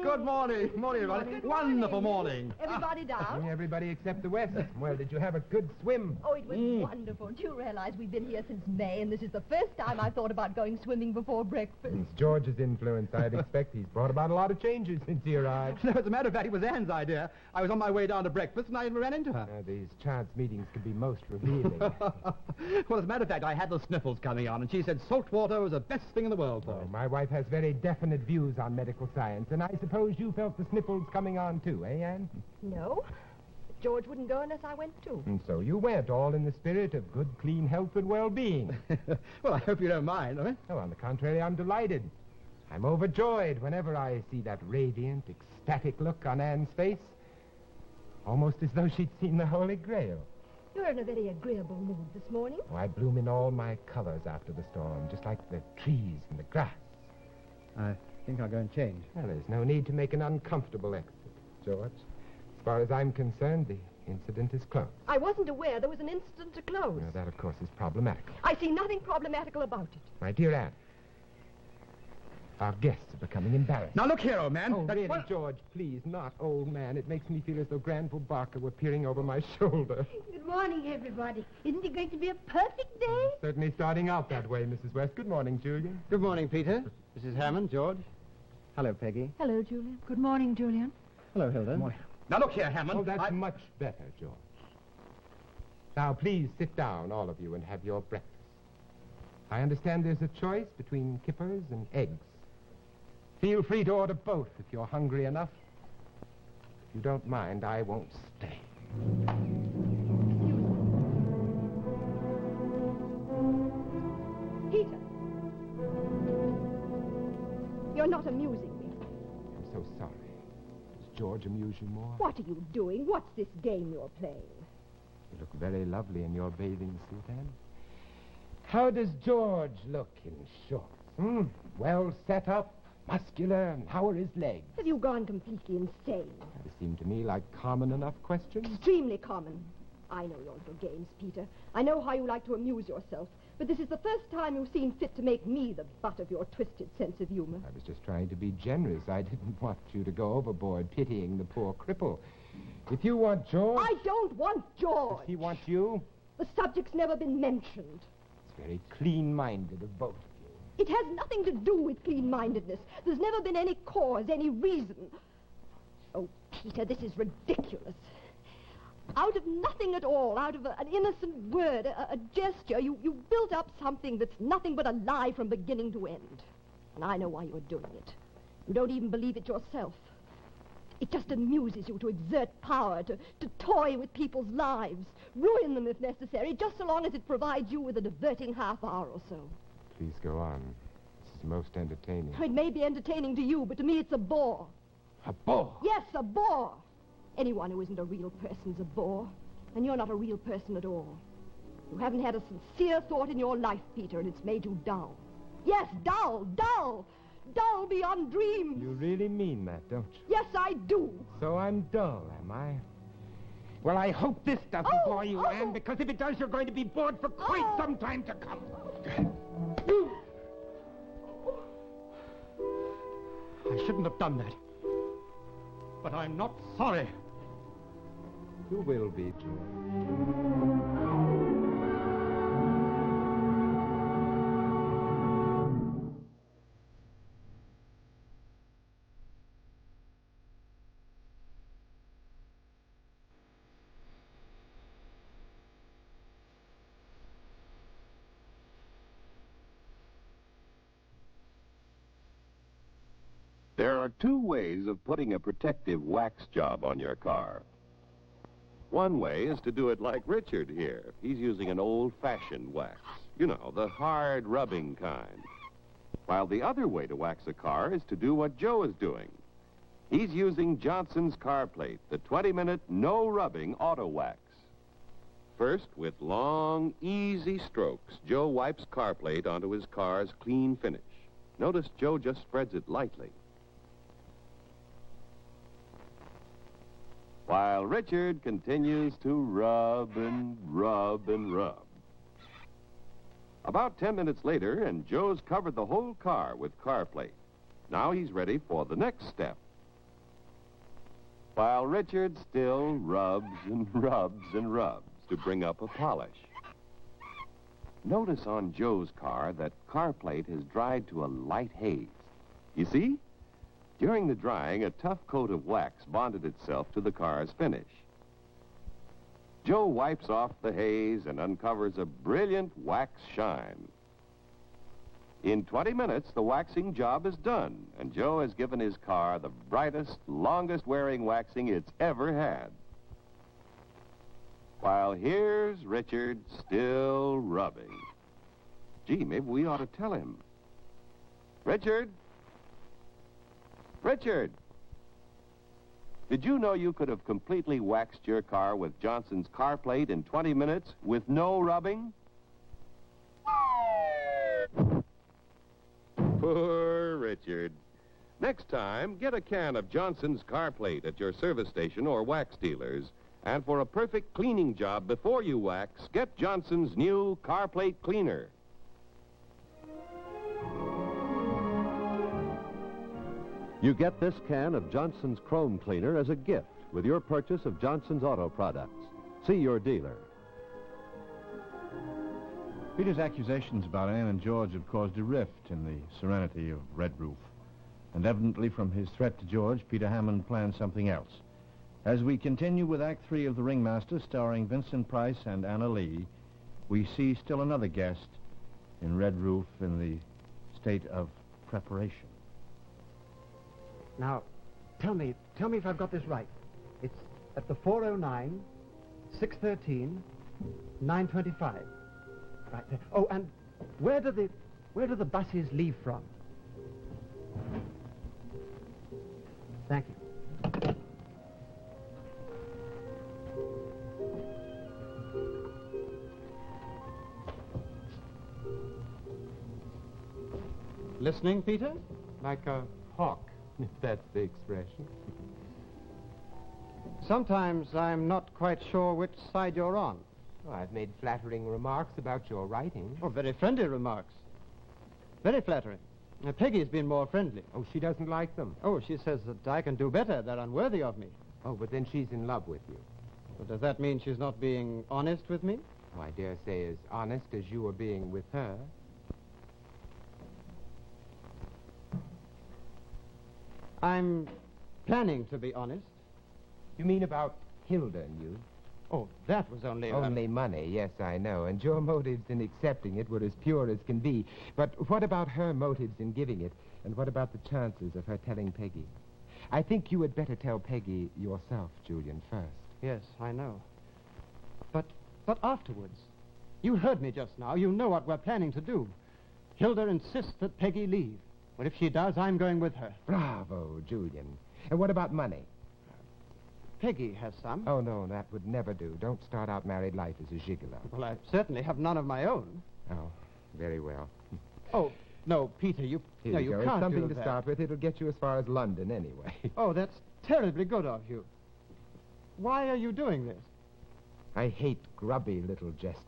Speaker 5: Good morning. Morning, everybody. Wonderful morning.
Speaker 6: Everybody down?
Speaker 8: Everybody except the West. Well, did you have a good swim?
Speaker 6: Oh, it was wonderful. Do you realize we've been here since May, and this is the first time I've thought about going swimming before breakfast?
Speaker 8: It's George's influence, I'd expect. He's brought about a lot of changes since he arrived.
Speaker 5: No, as a matter of fact, it was Anne's idea. I was on my way down to breakfast, and I ran into her.
Speaker 8: These chance meetings can be most revealing.
Speaker 5: Well, as a matter of fact, I had the sniffles coming on, and she said salt water was the best thing in the world for it.
Speaker 8: My wife has very definite views on medical science, and I suppose you felt the sniffles coming on too, eh, Anne?
Speaker 6: No. George wouldn't go unless I went too.
Speaker 8: And so you went, all in the spirit of good, clean health and well-being.
Speaker 5: Well, I hope you don't mind, I mean.
Speaker 8: Oh, on the contrary, I'm delighted. I'm overjoyed whenever I see that radiant, ecstatic look on Anne's face. Almost as though she'd seen the Holy Grail.
Speaker 6: You're in a very agreeable mood this morning.
Speaker 8: Oh, I bloom in all my colors after the storm, just like the trees and the grass.
Speaker 5: I think I'll go and change.
Speaker 8: Well, there's no need to make an uncomfortable exit, George. As far as I'm concerned, the incident is closed.
Speaker 6: I wasn't aware there was an incident to close.
Speaker 8: Now, that, of course, is problematical.
Speaker 6: I see nothing problematical about it.
Speaker 8: My dear Anne, our guests are becoming embarrassed.
Speaker 5: Now, look here, old man.
Speaker 8: Oh, really, George, please, not old man. It makes me feel as though Granville Barker were peering over my shoulder.
Speaker 9: Good morning, everybody. Isn't it going to be a perfect day?
Speaker 8: Certainly starting out that way, Mrs. West. Good morning, Julian.
Speaker 10: Good morning, Peter. Mrs. Hammond, George. Hello, Peggy.
Speaker 13: Hello, Julian.
Speaker 7: Good morning, Julian.
Speaker 10: Hello, Hilda.
Speaker 5: Good morning. Now, look here, Hammond.
Speaker 8: Oh, that's much better, George. Now, please sit down, all of you, and have your breakfast. I understand there's a choice between kippers and eggs. Feel free to order both if you're hungry enough. If you don't mind, I won't stay.
Speaker 6: Peter. You're not amusing me.
Speaker 8: I'm so sorry. Does George amuse you more?
Speaker 6: What are you doing? What's this game you're playing?
Speaker 8: You look very lovely in your bathing suit, Anne. How does George look in shorts? Well set up, muscular, and how are his legs?
Speaker 6: Have you gone completely insane?
Speaker 8: They seem to me like common enough questions.
Speaker 6: Extremely common. I know your little games, Peter. I know how you like to amuse yourself. But this is the first time you've seen fit to make me the butt of your twisted sense of humor.
Speaker 8: I was just trying to be generous. I didn't want you to go overboard pitying the poor cripple. If you want George...
Speaker 6: I don't want George.
Speaker 8: Does he want you?
Speaker 6: The subject's never been mentioned.
Speaker 8: It's very clean-minded of both of you.
Speaker 6: It has nothing to do with clean-mindedness. There's never been any cause, any reason. Oh, Peter, this is ridiculous. Out of nothing at all, out of an innocent word, a gesture, you built up something that's nothing but a lie from beginning to end. And I know why you're doing it. You don't even believe it yourself. It just amuses you to exert power, to toy with people's lives, ruin them if necessary, just so long as it provides you with a diverting half hour or so.
Speaker 8: Please go on. This is most entertaining.
Speaker 6: It may be entertaining to you, but to me it's a bore.
Speaker 8: A bore?
Speaker 6: Yes, a bore. Anyone who isn't a real person's a bore. And you're not a real person at all. You haven't had a sincere thought in your life, Peter, and it's made you dull. Yes, dull, dull. Dull beyond dreams.
Speaker 8: You really mean that, don't you?
Speaker 6: Yes, I do.
Speaker 8: So I'm dull, am I? Well, I hope this doesn't bore you, Anne, because if it does, you're going to be bored for quite some time to come.
Speaker 5: I shouldn't have done that. But I'm not sorry.
Speaker 8: You will be, George.
Speaker 2: There are two ways of putting a protective wax job on your car. One way is to do it like Richard here. He's using an old-fashioned wax. You know, the hard rubbing kind. While the other way to wax a car is to do what Joe is doing. He's using Johnson's car plate, the 20-minute no-rubbing auto wax. First, with long, easy strokes, Joe wipes car plate onto his car's clean finish. Notice Joe just spreads it lightly. While Richard continues to rub and rub and rub. About 10 minutes later, and Joe's covered the whole car with car plate. Now he's ready for the next step. While Richard still rubs and rubs and rubs to bring up a polish. Notice on Joe's car that car plate has dried to a light haze. You see? During the drying, a tough coat of wax bonded itself to the car's finish. Joe wipes off the haze and uncovers a brilliant wax shine. In 20 minutes, the waxing job is done, and Joe has given his car the brightest, longest-wearing waxing it's ever had. While here's Richard still rubbing. Gee, maybe we ought to tell him. Richard? Richard! Did you know you could have completely waxed your car with Johnson's car plate in 20 minutes with no rubbing? Poor Richard. Next time, get a can of Johnson's car plate at your service station or wax dealers. And for a perfect cleaning job before you wax, get Johnson's new car plate cleaner.
Speaker 3: You get this can of Johnson's Chrome Cleaner as a gift with your purchase of Johnson's Auto Products. See your dealer.
Speaker 1: Peter's accusations about Anne and George have caused a rift in the serenity of Red Roof. And evidently from his threat to George, Peter Hammond planned something else. As we continue with Act 3 of The Ringmaster, starring Vincent Price and Anna Lee, we see still another guest in Red Roof in the state of preparation.
Speaker 10: Now, tell me if I've got this right. It's at the 409, 613, 925. Right there. Oh, and where do the buses leave from? Thank you. Listening, Peter?
Speaker 8: Like a hawk, if that's the expression.
Speaker 10: Sometimes I'm not quite sure which side you're on.
Speaker 8: Oh, I've made flattering remarks about your writing.
Speaker 10: Oh, very friendly remarks. Very flattering. Peggy's been more friendly.
Speaker 8: Oh, she doesn't like them.
Speaker 10: Oh, she says that I can do better. They're unworthy of me.
Speaker 8: Oh, but then she's in love with you.
Speaker 10: Well, does that mean she's not being honest with me?
Speaker 8: Oh, I dare say as honest as you are being with her.
Speaker 10: I'm planning to be honest.
Speaker 8: You mean about Hilda and you?
Speaker 10: Oh, that was only...
Speaker 8: Only money, yes, I know. And your motives in accepting it were as pure as can be. But what about her motives in giving it? And what about the chances of her telling Peggy? I think you had better tell Peggy yourself, Julian, first.
Speaker 10: Yes, I know. But afterwards. You heard me just now. You know what we're planning to do. Hilda insists that Peggy leave. Well, if she does, I'm going with her.
Speaker 8: Bravo, Julian. And what about money?
Speaker 10: Peggy has some.
Speaker 8: Oh, no, that would never do. Don't start out married life as a gigolo.
Speaker 10: Well, I certainly have none of my own.
Speaker 8: Oh, very well.
Speaker 10: Oh, no, Peter, you
Speaker 8: Here you go.
Speaker 10: can't
Speaker 8: It's something
Speaker 10: do
Speaker 8: to start with. It'll get you as far as London anyway.
Speaker 10: Oh, that's terribly good of you. Why are you doing this?
Speaker 8: I hate grubby little gestures.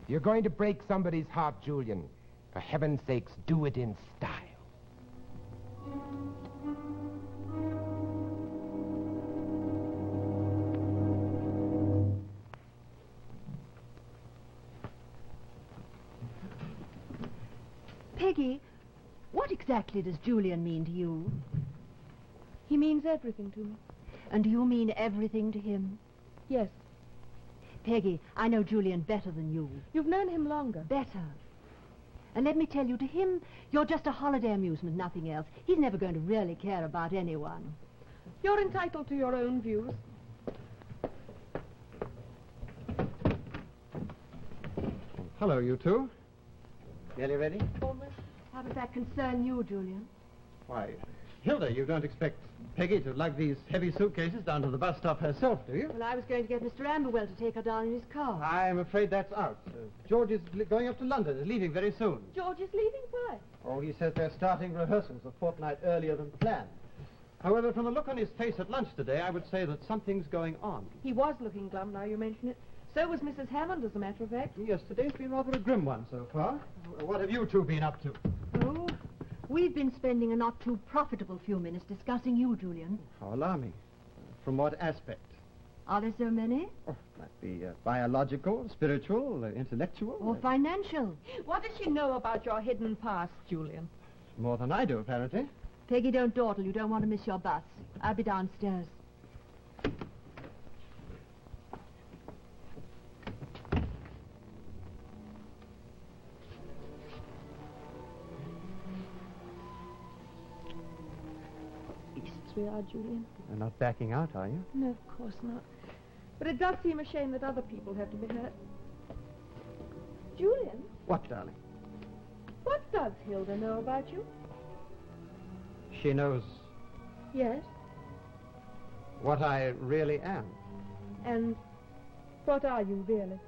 Speaker 8: If you're going to break somebody's heart, Julian, for heaven's sakes, do it in style.
Speaker 7: What exactly does Julian mean to you?
Speaker 13: He means everything to me.
Speaker 7: And do you mean everything to him?
Speaker 13: Yes.
Speaker 7: Peggy, I know Julian better than you.
Speaker 13: You've known him longer.
Speaker 7: Better. And let me tell you, to him, you're just a holiday amusement, nothing else. He's never going to really care about anyone.
Speaker 13: You're entitled to your own views.
Speaker 10: Hello, you two. Nearly ready?
Speaker 13: Almost.
Speaker 7: How does that concern you, Julian?
Speaker 10: Why, Hilda, you don't expect Peggy to lug these heavy suitcases down to the bus stop herself, do you?
Speaker 7: Well, I was going to get Mr. Amberwell to take her down in his car.
Speaker 10: I'm afraid that's out. George is going up to London. Is leaving very soon.
Speaker 13: George is leaving? Why?
Speaker 10: Oh, he says they're starting rehearsals a fortnight earlier than planned. However, from the look on his face at lunch today, I would say that something's going on.
Speaker 13: He was looking glum, now you mention it. So was Mrs. Hammond, as a matter of fact.
Speaker 10: Yes, today's been rather a grim one so far. What have you two been up to?
Speaker 7: Oh, we've been spending a not too profitable few minutes discussing you, Julian.
Speaker 10: How alarming. From what aspect?
Speaker 7: Are there so many?
Speaker 10: Oh, might be biological, spiritual, intellectual.
Speaker 7: Or financial.
Speaker 13: What does she know about your hidden past, Julian?
Speaker 10: More than I do, apparently.
Speaker 7: Peggy, don't dawdle. You don't want to miss your bus. I'll be downstairs.
Speaker 13: We are, Julian.
Speaker 10: You're not backing out, are you?
Speaker 13: No, of course not. But it does seem a shame that other people have to be hurt. Julian,
Speaker 10: What, darling?
Speaker 13: what does Hilda know about you?
Speaker 10: She knows
Speaker 13: Yes.
Speaker 10: what I really am.
Speaker 13: And what are you, really?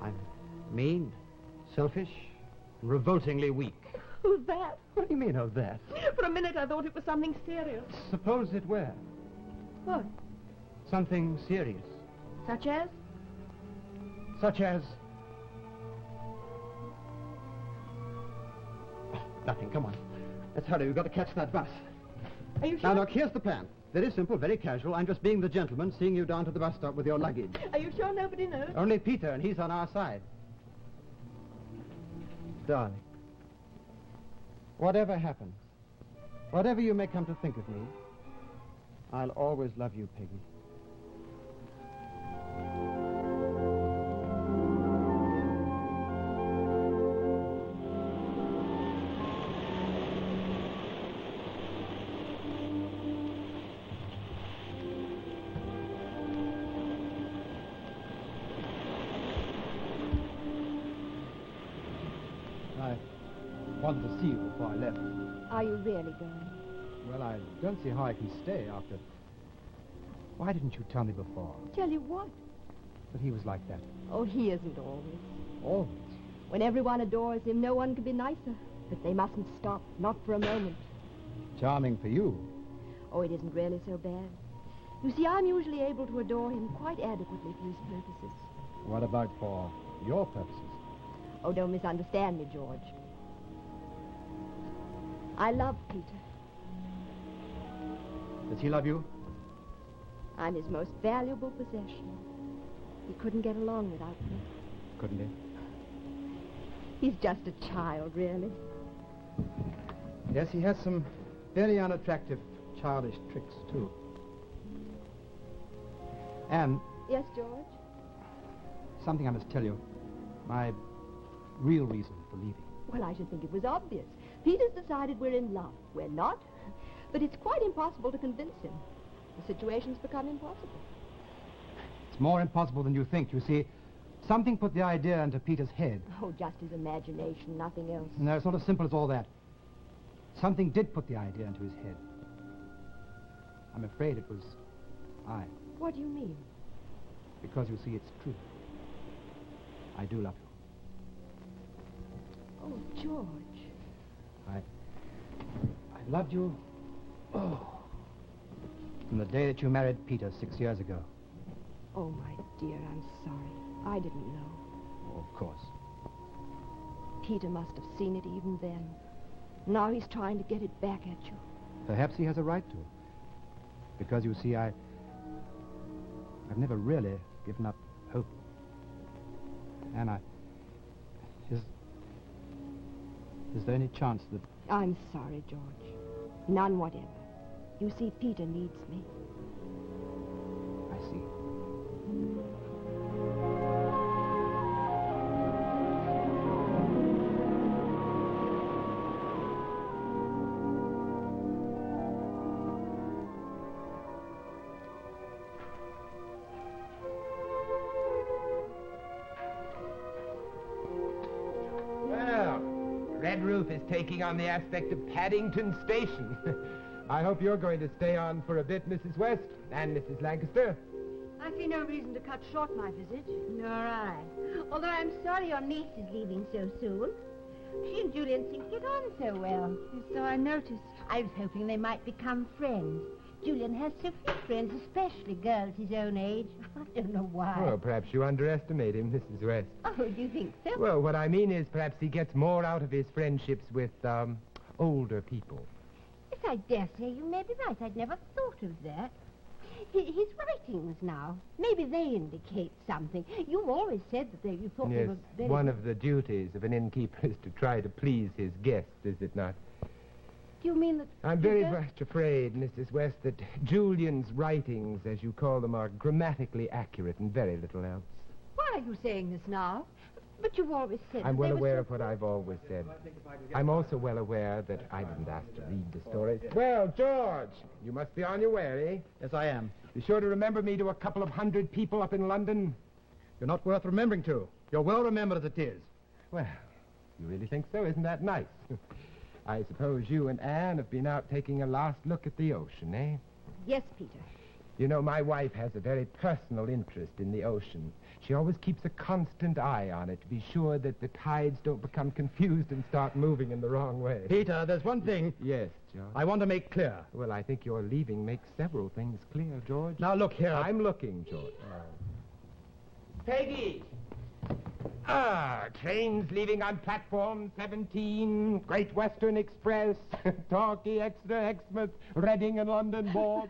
Speaker 10: I'm mean, selfish, revoltingly weak.
Speaker 13: Who's that?
Speaker 10: What do you mean, oh, that?
Speaker 13: For a minute I thought it was something serious.
Speaker 10: Suppose it were.
Speaker 13: What?
Speaker 10: Something serious.
Speaker 13: Such as?
Speaker 10: Such as... Oh, nothing, come on. Let's hurry, we've got to catch that bus.
Speaker 13: Are you sure?
Speaker 10: Now, look, here's the plan. Very simple, very casual. I'm just being the gentleman, seeing you down to the bus stop with your luggage.
Speaker 13: Are you sure nobody knows?
Speaker 10: Only Peter, and he's on our side. Darling, whatever happens, whatever you may come to think of me, I'll always love you, Peggy.
Speaker 5: I wanted to see you before I left.
Speaker 6: Are you really going?
Speaker 5: Well, I don't see how I can stay after... Why didn't you tell me before?
Speaker 6: Tell you what?
Speaker 5: That he was like that.
Speaker 6: Oh, he isn't always.
Speaker 5: Always?
Speaker 6: When everyone adores him, no one can be nicer. But they mustn't stop, not for a moment.
Speaker 5: Charming for you.
Speaker 6: Oh, it isn't really so bad. You see, I'm usually able to adore him quite adequately for his purposes.
Speaker 5: What about for your purposes?
Speaker 6: Oh, don't misunderstand me, George. I love Peter.
Speaker 5: Does he love you?
Speaker 6: I'm his most valuable possession. He couldn't get along without me.
Speaker 5: Couldn't he?
Speaker 6: He's just a child, really.
Speaker 5: Yes, he has some very unattractive, childish tricks, too. Anne,
Speaker 6: Yes, George?
Speaker 5: something I must tell you. My real reason for leaving.
Speaker 6: Well, I should think it was obvious. Peter's decided we're in love. We're not. But it's quite impossible to convince him. The situation's become impossible.
Speaker 5: It's more impossible than you think. You see, something put the idea into Peter's head.
Speaker 6: Oh, just his imagination, nothing else.
Speaker 5: No, it's not as simple as all that. Something did put the idea into his head. I'm afraid it was I.
Speaker 6: What do you mean?
Speaker 5: Because, you see, it's true. I do love you.
Speaker 6: Oh, George.
Speaker 5: I loved you, from the day that you married Peter 6 years ago.
Speaker 6: Oh, my dear, I'm sorry. I didn't know.
Speaker 5: Oh, of course.
Speaker 6: Peter must have seen it even then. Now he's trying to get it back at you.
Speaker 5: Perhaps he has a right to. Because, you see, I've never really given up hope. And
Speaker 10: Is there any chance that...
Speaker 6: I'm sorry, George. None whatever. You see, Peter needs me.
Speaker 10: I see.
Speaker 8: Well, Red Roof is taking on the aspect of Paddington Station. I hope you're going to stay on for a bit, Mrs. West, and Mrs. Lancaster.
Speaker 7: I see no reason to cut short my visit.
Speaker 9: Nor I. Although I'm sorry your niece is leaving so soon. She and Julian seem to get on so well.
Speaker 7: So I noticed.
Speaker 9: I was hoping they might become friends. Julian has so few friends, especially girls his own age. I don't know why.
Speaker 8: Well, perhaps you underestimate him, Mrs. West.
Speaker 9: Oh, do you think so?
Speaker 8: Well, what I mean is perhaps he gets more out of his friendships with, older people.
Speaker 9: Yes, I dare say you may be right. I'd never thought of that. His writings now, maybe they indicate something. You've always said that you thought they
Speaker 8: Yes,
Speaker 9: were very...
Speaker 8: one of the duties of an innkeeper is to try to please his guests, is it not?
Speaker 9: Do you mean that...
Speaker 8: I'm very much afraid, Mrs. West, that Julian's writings, as you call them, are grammatically accurate and very little else.
Speaker 7: Why are you saying this now?
Speaker 9: But you've always said
Speaker 8: I'm
Speaker 9: that
Speaker 8: well
Speaker 9: they were
Speaker 8: aware
Speaker 9: so...
Speaker 8: of what I've always said. I'm also well aware that I didn't ask to read the stories. Well, George, you must be on your way, eh?
Speaker 5: Yes, I am.
Speaker 8: Be sure to remember me to a couple of 100 people up in London.
Speaker 5: You're not worth remembering to. You're well remembered as it is.
Speaker 8: Well, you really think so? Isn't that nice? I suppose you and Anne have been out taking a last look at the ocean, eh?
Speaker 6: Yes, Peter.
Speaker 8: You know, my wife has a very personal interest in the ocean. She always keeps a constant eye on it to be sure that the tides don't become confused and start moving in the wrong way.
Speaker 5: Peter, there's one thing...
Speaker 8: Yes, George.
Speaker 5: I want to make clear.
Speaker 8: Well, I think your leaving makes several things clear, George.
Speaker 5: Now, look here.
Speaker 8: I'm looking, George. Peggy! Ah, trains leaving on platform 17, Great Western Express, Torquay, Exeter, Exmouth, Reading and London board.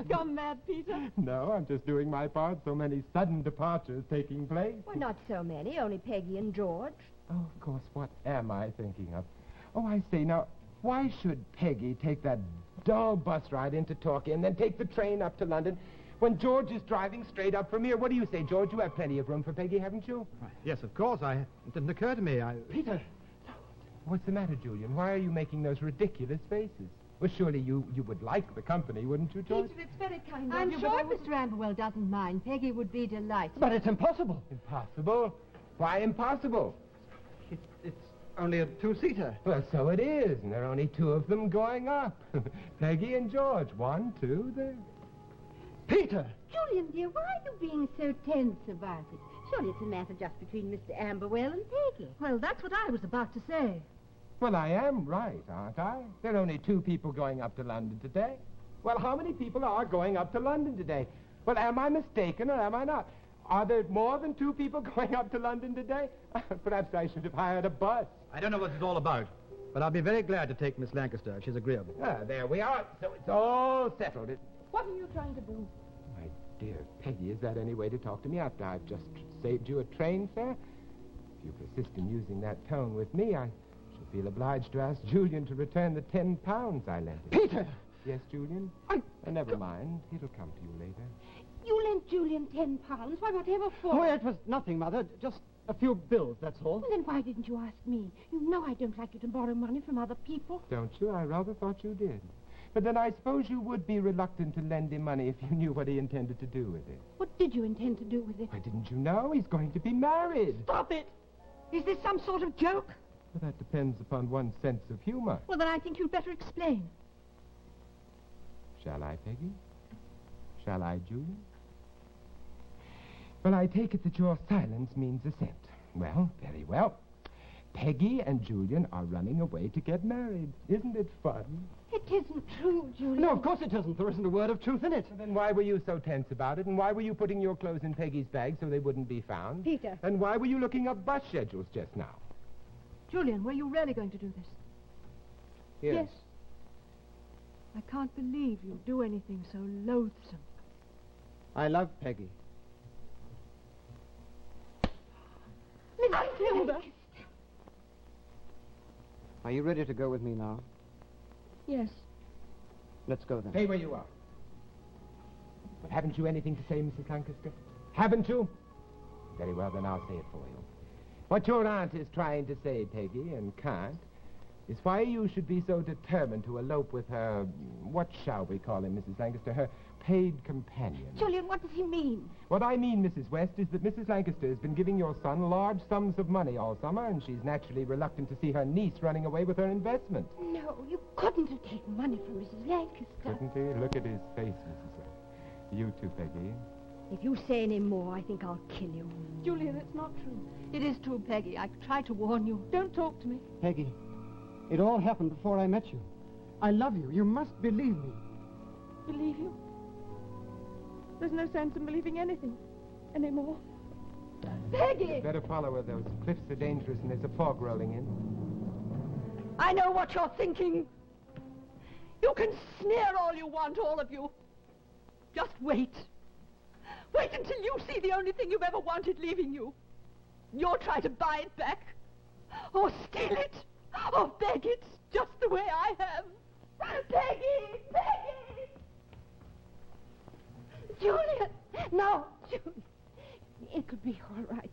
Speaker 13: Gone mad, Peter?
Speaker 8: No, I'm just doing my part. So many sudden departures taking place.
Speaker 6: Well, not so many. Only Peggy and George.
Speaker 8: Oh, of course, what am I thinking of? Oh, I say, now, why should Peggy take that dull bus ride into Torquay and then take the train up to London when George is driving straight up from here? What do you say, George? You have plenty of room for Peggy, haven't you?
Speaker 5: Yes, of course. It didn't occur to me.
Speaker 8: Peter! What's the matter, Julian? Why are you making those ridiculous faces? Well, surely you would like the company, wouldn't you, George?
Speaker 7: Peter, it's very kind of you. I'm sure Mr. Amberwell doesn't mind. Peggy would be delighted.
Speaker 5: But it's impossible.
Speaker 8: Impossible? Why impossible?
Speaker 10: It's only a two-seater.
Speaker 8: Well, so it is, and there are only two of them going up. Peggy and George. 1, 2, there.
Speaker 5: Peter!
Speaker 9: Julian, dear, why are you being so tense about it? Surely it's a matter just between Mr. Amberwell and Peggy.
Speaker 7: Well, that's what I was about to say.
Speaker 8: Well, I am right, aren't I? There are only 2 people going up to London today. Well, how many people are going up to London today? Well, am I mistaken or am I not? Are there more than 2 people going up to London today? Perhaps I should have hired a bus.
Speaker 5: I don't know what it's all about, but I'll be very glad to take Miss Lancaster if she's agreeable.
Speaker 8: Ah, there we are. So it's all settled.
Speaker 13: What are you trying to do?
Speaker 8: My dear Peggy, is that any way to talk to me after I've just saved you a train fare? If you persist in using that tone with me, I shall feel obliged to ask Julian to return the 10 pounds I lent him.
Speaker 5: Peter!
Speaker 8: Yes, Julian? Never mind. It'll come to you later.
Speaker 9: You lent Julian £10. Why, whatever for?
Speaker 10: Oh, it was nothing, Mother. Just a few bills, that's all.
Speaker 9: Well, then why didn't you ask me? You know I don't like you to borrow money from other people.
Speaker 8: Don't you? I rather thought you did. But then I suppose you would be reluctant to lend him money if you knew what he intended to do with it.
Speaker 9: What did you intend to do with it?
Speaker 8: Why, didn't you know? He's going to be married.
Speaker 7: Stop it! Is this some sort of joke?
Speaker 8: Well, that depends upon one's sense of humor.
Speaker 7: Well, then I think you'd better explain.
Speaker 8: Shall I, Peggy? Shall I, Julian? Well, I take it that your silence means assent. Well, very well. Peggy and Julian are running away to get married. Isn't it fun?
Speaker 9: It isn't true, Julian.
Speaker 10: No, of course it isn't. There isn't a word of truth in it.
Speaker 8: Well, then why were you so tense about it? And why were you putting your clothes in Peggy's bag so they wouldn't be found?
Speaker 6: Peter.
Speaker 8: And why were you looking up bus schedules just now?
Speaker 7: Julian, were you really going to do this?
Speaker 8: Yes.
Speaker 7: I can't believe you'd do anything so loathsome.
Speaker 10: I love Peggy.
Speaker 7: Matilda!
Speaker 10: Are you ready to go with me now?
Speaker 13: Yes.
Speaker 10: Let's go then.
Speaker 8: Stay where you are. But haven't you anything to say, Mrs. Lancaster? Haven't you? Very well, then I'll say it for you. What your aunt is trying to say, Peggy, and can't, is why you should be so determined to elope with her, what shall we call him, Mrs. Lancaster, her paid companion.
Speaker 9: Julian, what does he mean?
Speaker 8: What I mean, Mrs. West, is that Mrs. Lancaster has been giving your son large sums of money all summer, and she's naturally reluctant to see her niece running away with her investment.
Speaker 9: No, you couldn't have taken money from Mrs. Lancaster.
Speaker 8: Couldn't he? Look at his face, Mrs. West. You too, Peggy.
Speaker 6: If you say any more, I think I'll kill you.
Speaker 13: Julian, it's not true.
Speaker 7: It is true, Peggy. I tried to warn you.
Speaker 13: Don't talk to me.
Speaker 10: Peggy, it all happened before I met you. I love you. You must believe me.
Speaker 13: Believe you? There's no sense in believing anything anymore.
Speaker 7: Peggy!
Speaker 8: You'd better follow her. Those cliffs are dangerous and there's a fog rolling in.
Speaker 7: I know what you're thinking. You can sneer all you want, all of you. Just wait. Wait until you see the only thing you've ever wanted leaving you. You'll try to buy it back, or steal it, or beg it, just the way I have. Peggy! Peggy!
Speaker 9: Julian! No, Julian. It'll be all right.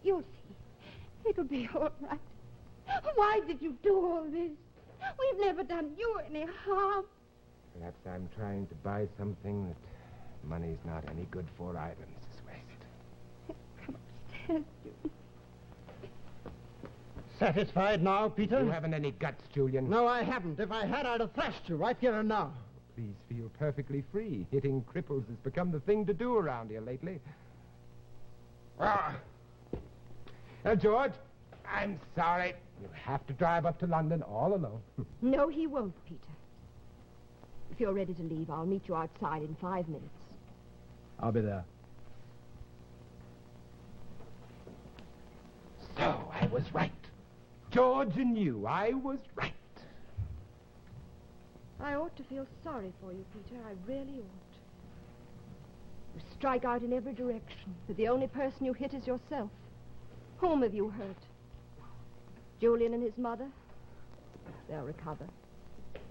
Speaker 9: You'll see. It'll be all right. Why did you do all this? We've never done you any harm.
Speaker 8: Perhaps I'm trying to buy something that money's not any good for either, Mrs. West.
Speaker 9: Come upstairs, Julian.
Speaker 10: Satisfied now, Peter?
Speaker 8: You haven't any guts, Julian.
Speaker 10: No, I haven't. If I had, I'd have thrashed you right here and now.
Speaker 8: Please feel perfectly free. Hitting cripples has become the thing to do around here lately. George, I'm sorry. You'll have to drive up to London all alone.
Speaker 6: No, he won't, Peter. If you're ready to leave, I'll meet you outside in 5 minutes.
Speaker 10: I'll be there.
Speaker 8: So, I was right. George and you, I was right.
Speaker 6: I ought to feel sorry for you, Peter. I really ought. You strike out in every direction, but the only person you hit is yourself. Whom have you hurt? Julian and his mother? They'll recover.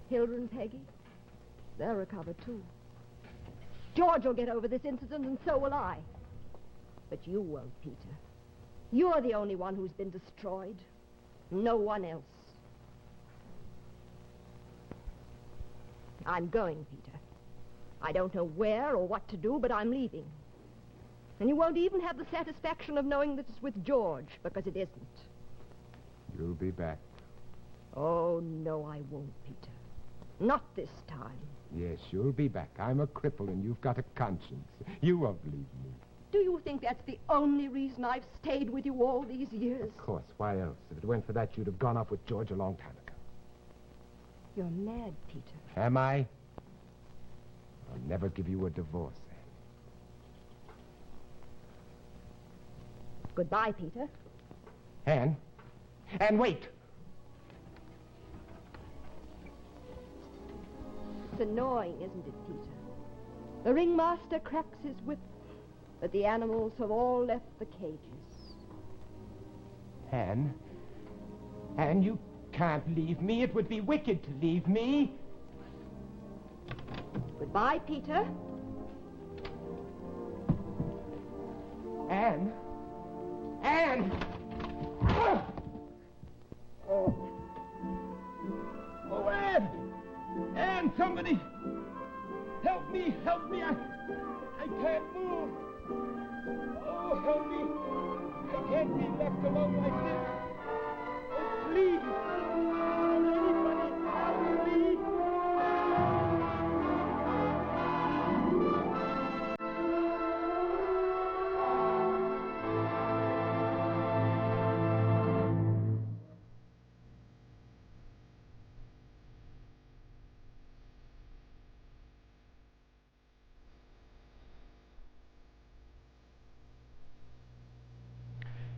Speaker 6: Hilda and Peggy? They'll recover, too. George will get over this incident, and so will I. But you won't, Peter. You're the only one who's been destroyed. No one else. I'm going, Peter. I don't know where or what to do, but I'm leaving. And you won't even have the satisfaction of knowing that it's with George, because it isn't.
Speaker 8: You'll be back.
Speaker 6: Oh, no, I won't, Peter. Not this time.
Speaker 8: Yes, you'll be back. I'm a cripple and you've got a conscience. You won't leave me.
Speaker 6: Do you think that's the only reason I've stayed with you all these years?
Speaker 8: Of course. Why else? If it weren't for that, you'd have gone off with George a long time ago.
Speaker 6: You're mad, Peter.
Speaker 8: Am I? I'll never give you a divorce, Anne.
Speaker 6: Goodbye, Peter.
Speaker 8: Anne? Anne, wait!
Speaker 6: It's annoying, isn't it, Peter? The ringmaster cracks his whip, but the animals have all left the cages.
Speaker 8: Anne? Anne, you can't leave me. It would be wicked to leave me.
Speaker 6: Goodbye, Peter.
Speaker 8: Anne? Anne! Oh, Anne! Anne, somebody! Help me! Help me! I can't move! Oh, help me! I can't be left alone like this! Oh, please! Anybody, help me!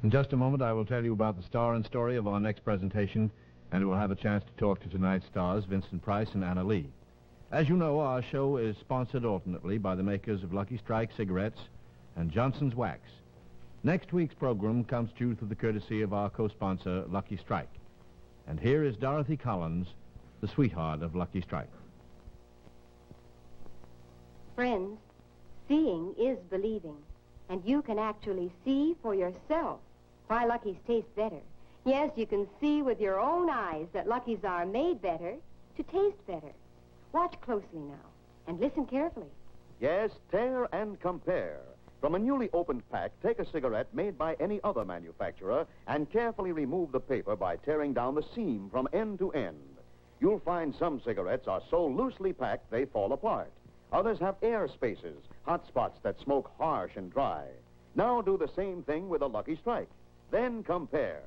Speaker 1: In just a moment, I will tell you about the star and story of our next presentation, and we'll have a chance to talk to tonight's stars, Vincent Price and Anna Lee. As you know, our show is sponsored alternately by the makers of Lucky Strike cigarettes and Johnson's Wax. Next week's program comes to you through the courtesy of our co-sponsor, Lucky Strike. And here is Dorothy Collins, the sweetheart of Lucky Strike.
Speaker 14: Friends, seeing is believing, and you can actually see for yourself why Lucky's taste better. Yes, you can see with your own eyes that Lucky's are made better to taste better. Watch closely now, and listen carefully.
Speaker 15: Yes, tear and compare. From a newly opened pack, take a cigarette made by any other manufacturer and carefully remove the paper by tearing down the seam from end to end. You'll find some cigarettes are so loosely packed they fall apart. Others have air spaces, hot spots that smoke harsh and dry. Now do the same thing with a Lucky Strike. Then compare.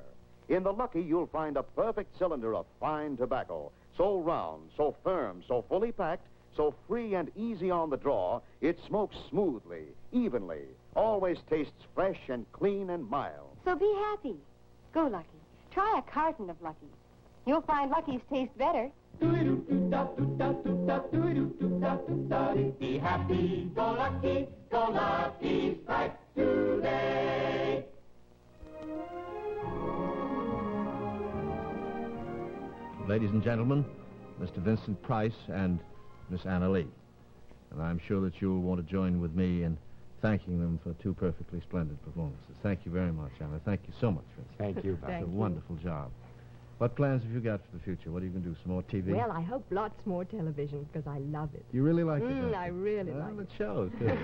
Speaker 15: In the Lucky, you'll find a perfect cylinder of fine tobacco, so round, so firm, so fully packed, so free and easy on the draw, it smokes smoothly, evenly, always tastes fresh and clean and mild.
Speaker 14: So be happy. Go, Lucky. Try a carton of Lucky's. You'll find Lucky's taste better.
Speaker 16: Be happy, go Lucky Strike today.
Speaker 1: Ladies and gentlemen, Mr. Vincent Price and Miss Anna Lee. And I'm sure that you'll want to join with me in thanking them for two perfectly splendid performances. Thank you very much, Anna. Thank you so much, Vincent.
Speaker 8: Thank you, Bob.
Speaker 1: It's a wonderful job. What plans have you got for the future? What are you going to do, some more TV?
Speaker 17: Well, I hope lots more television, because I love it.
Speaker 1: You really like it, don't you?
Speaker 17: I really like
Speaker 1: Well,
Speaker 17: it.
Speaker 1: it shows, too.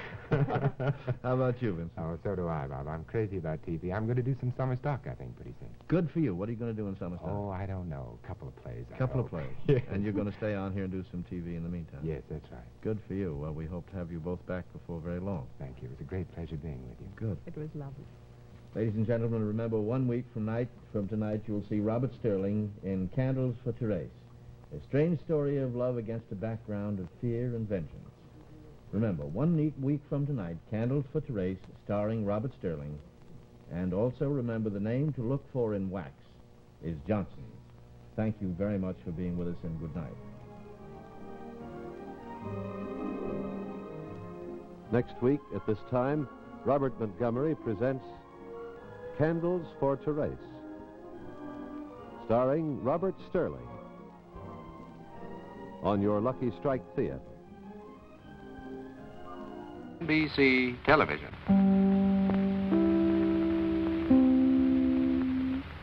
Speaker 1: How about you, Vincent?
Speaker 8: Oh, so do I, Bob. I'm crazy about TV. I'm going to do some summer stock, I think, pretty soon.
Speaker 1: Good for you. What are you going to do in summer stock?
Speaker 8: Oh, I don't know. A couple of plays, I
Speaker 1: Couple of
Speaker 8: hope.
Speaker 1: plays.
Speaker 8: Yes.
Speaker 1: And you're going to stay on here and do some TV in the meantime?
Speaker 8: Yes, that's right.
Speaker 1: Good for you. Well, we hope to have you both back before very long.
Speaker 8: Thank you. It was a great pleasure being with you.
Speaker 1: Good.
Speaker 17: It was lovely.
Speaker 1: Ladies and gentlemen, remember 1 week from tonight, you'll see Robert Sterling in Candles for Therese, a strange story of love against a background of fear and vengeance. Remember, 1 week from tonight, Candles for Therese, starring Robert Sterling. And also remember, the name to look for in wax is Johnson. Thank you very much for being with us, and good night.
Speaker 3: Next week at this time, Robert Montgomery presents Candles for Therese, starring Robert Sterling, on your Lucky Strike Theater.
Speaker 18: NBC Television.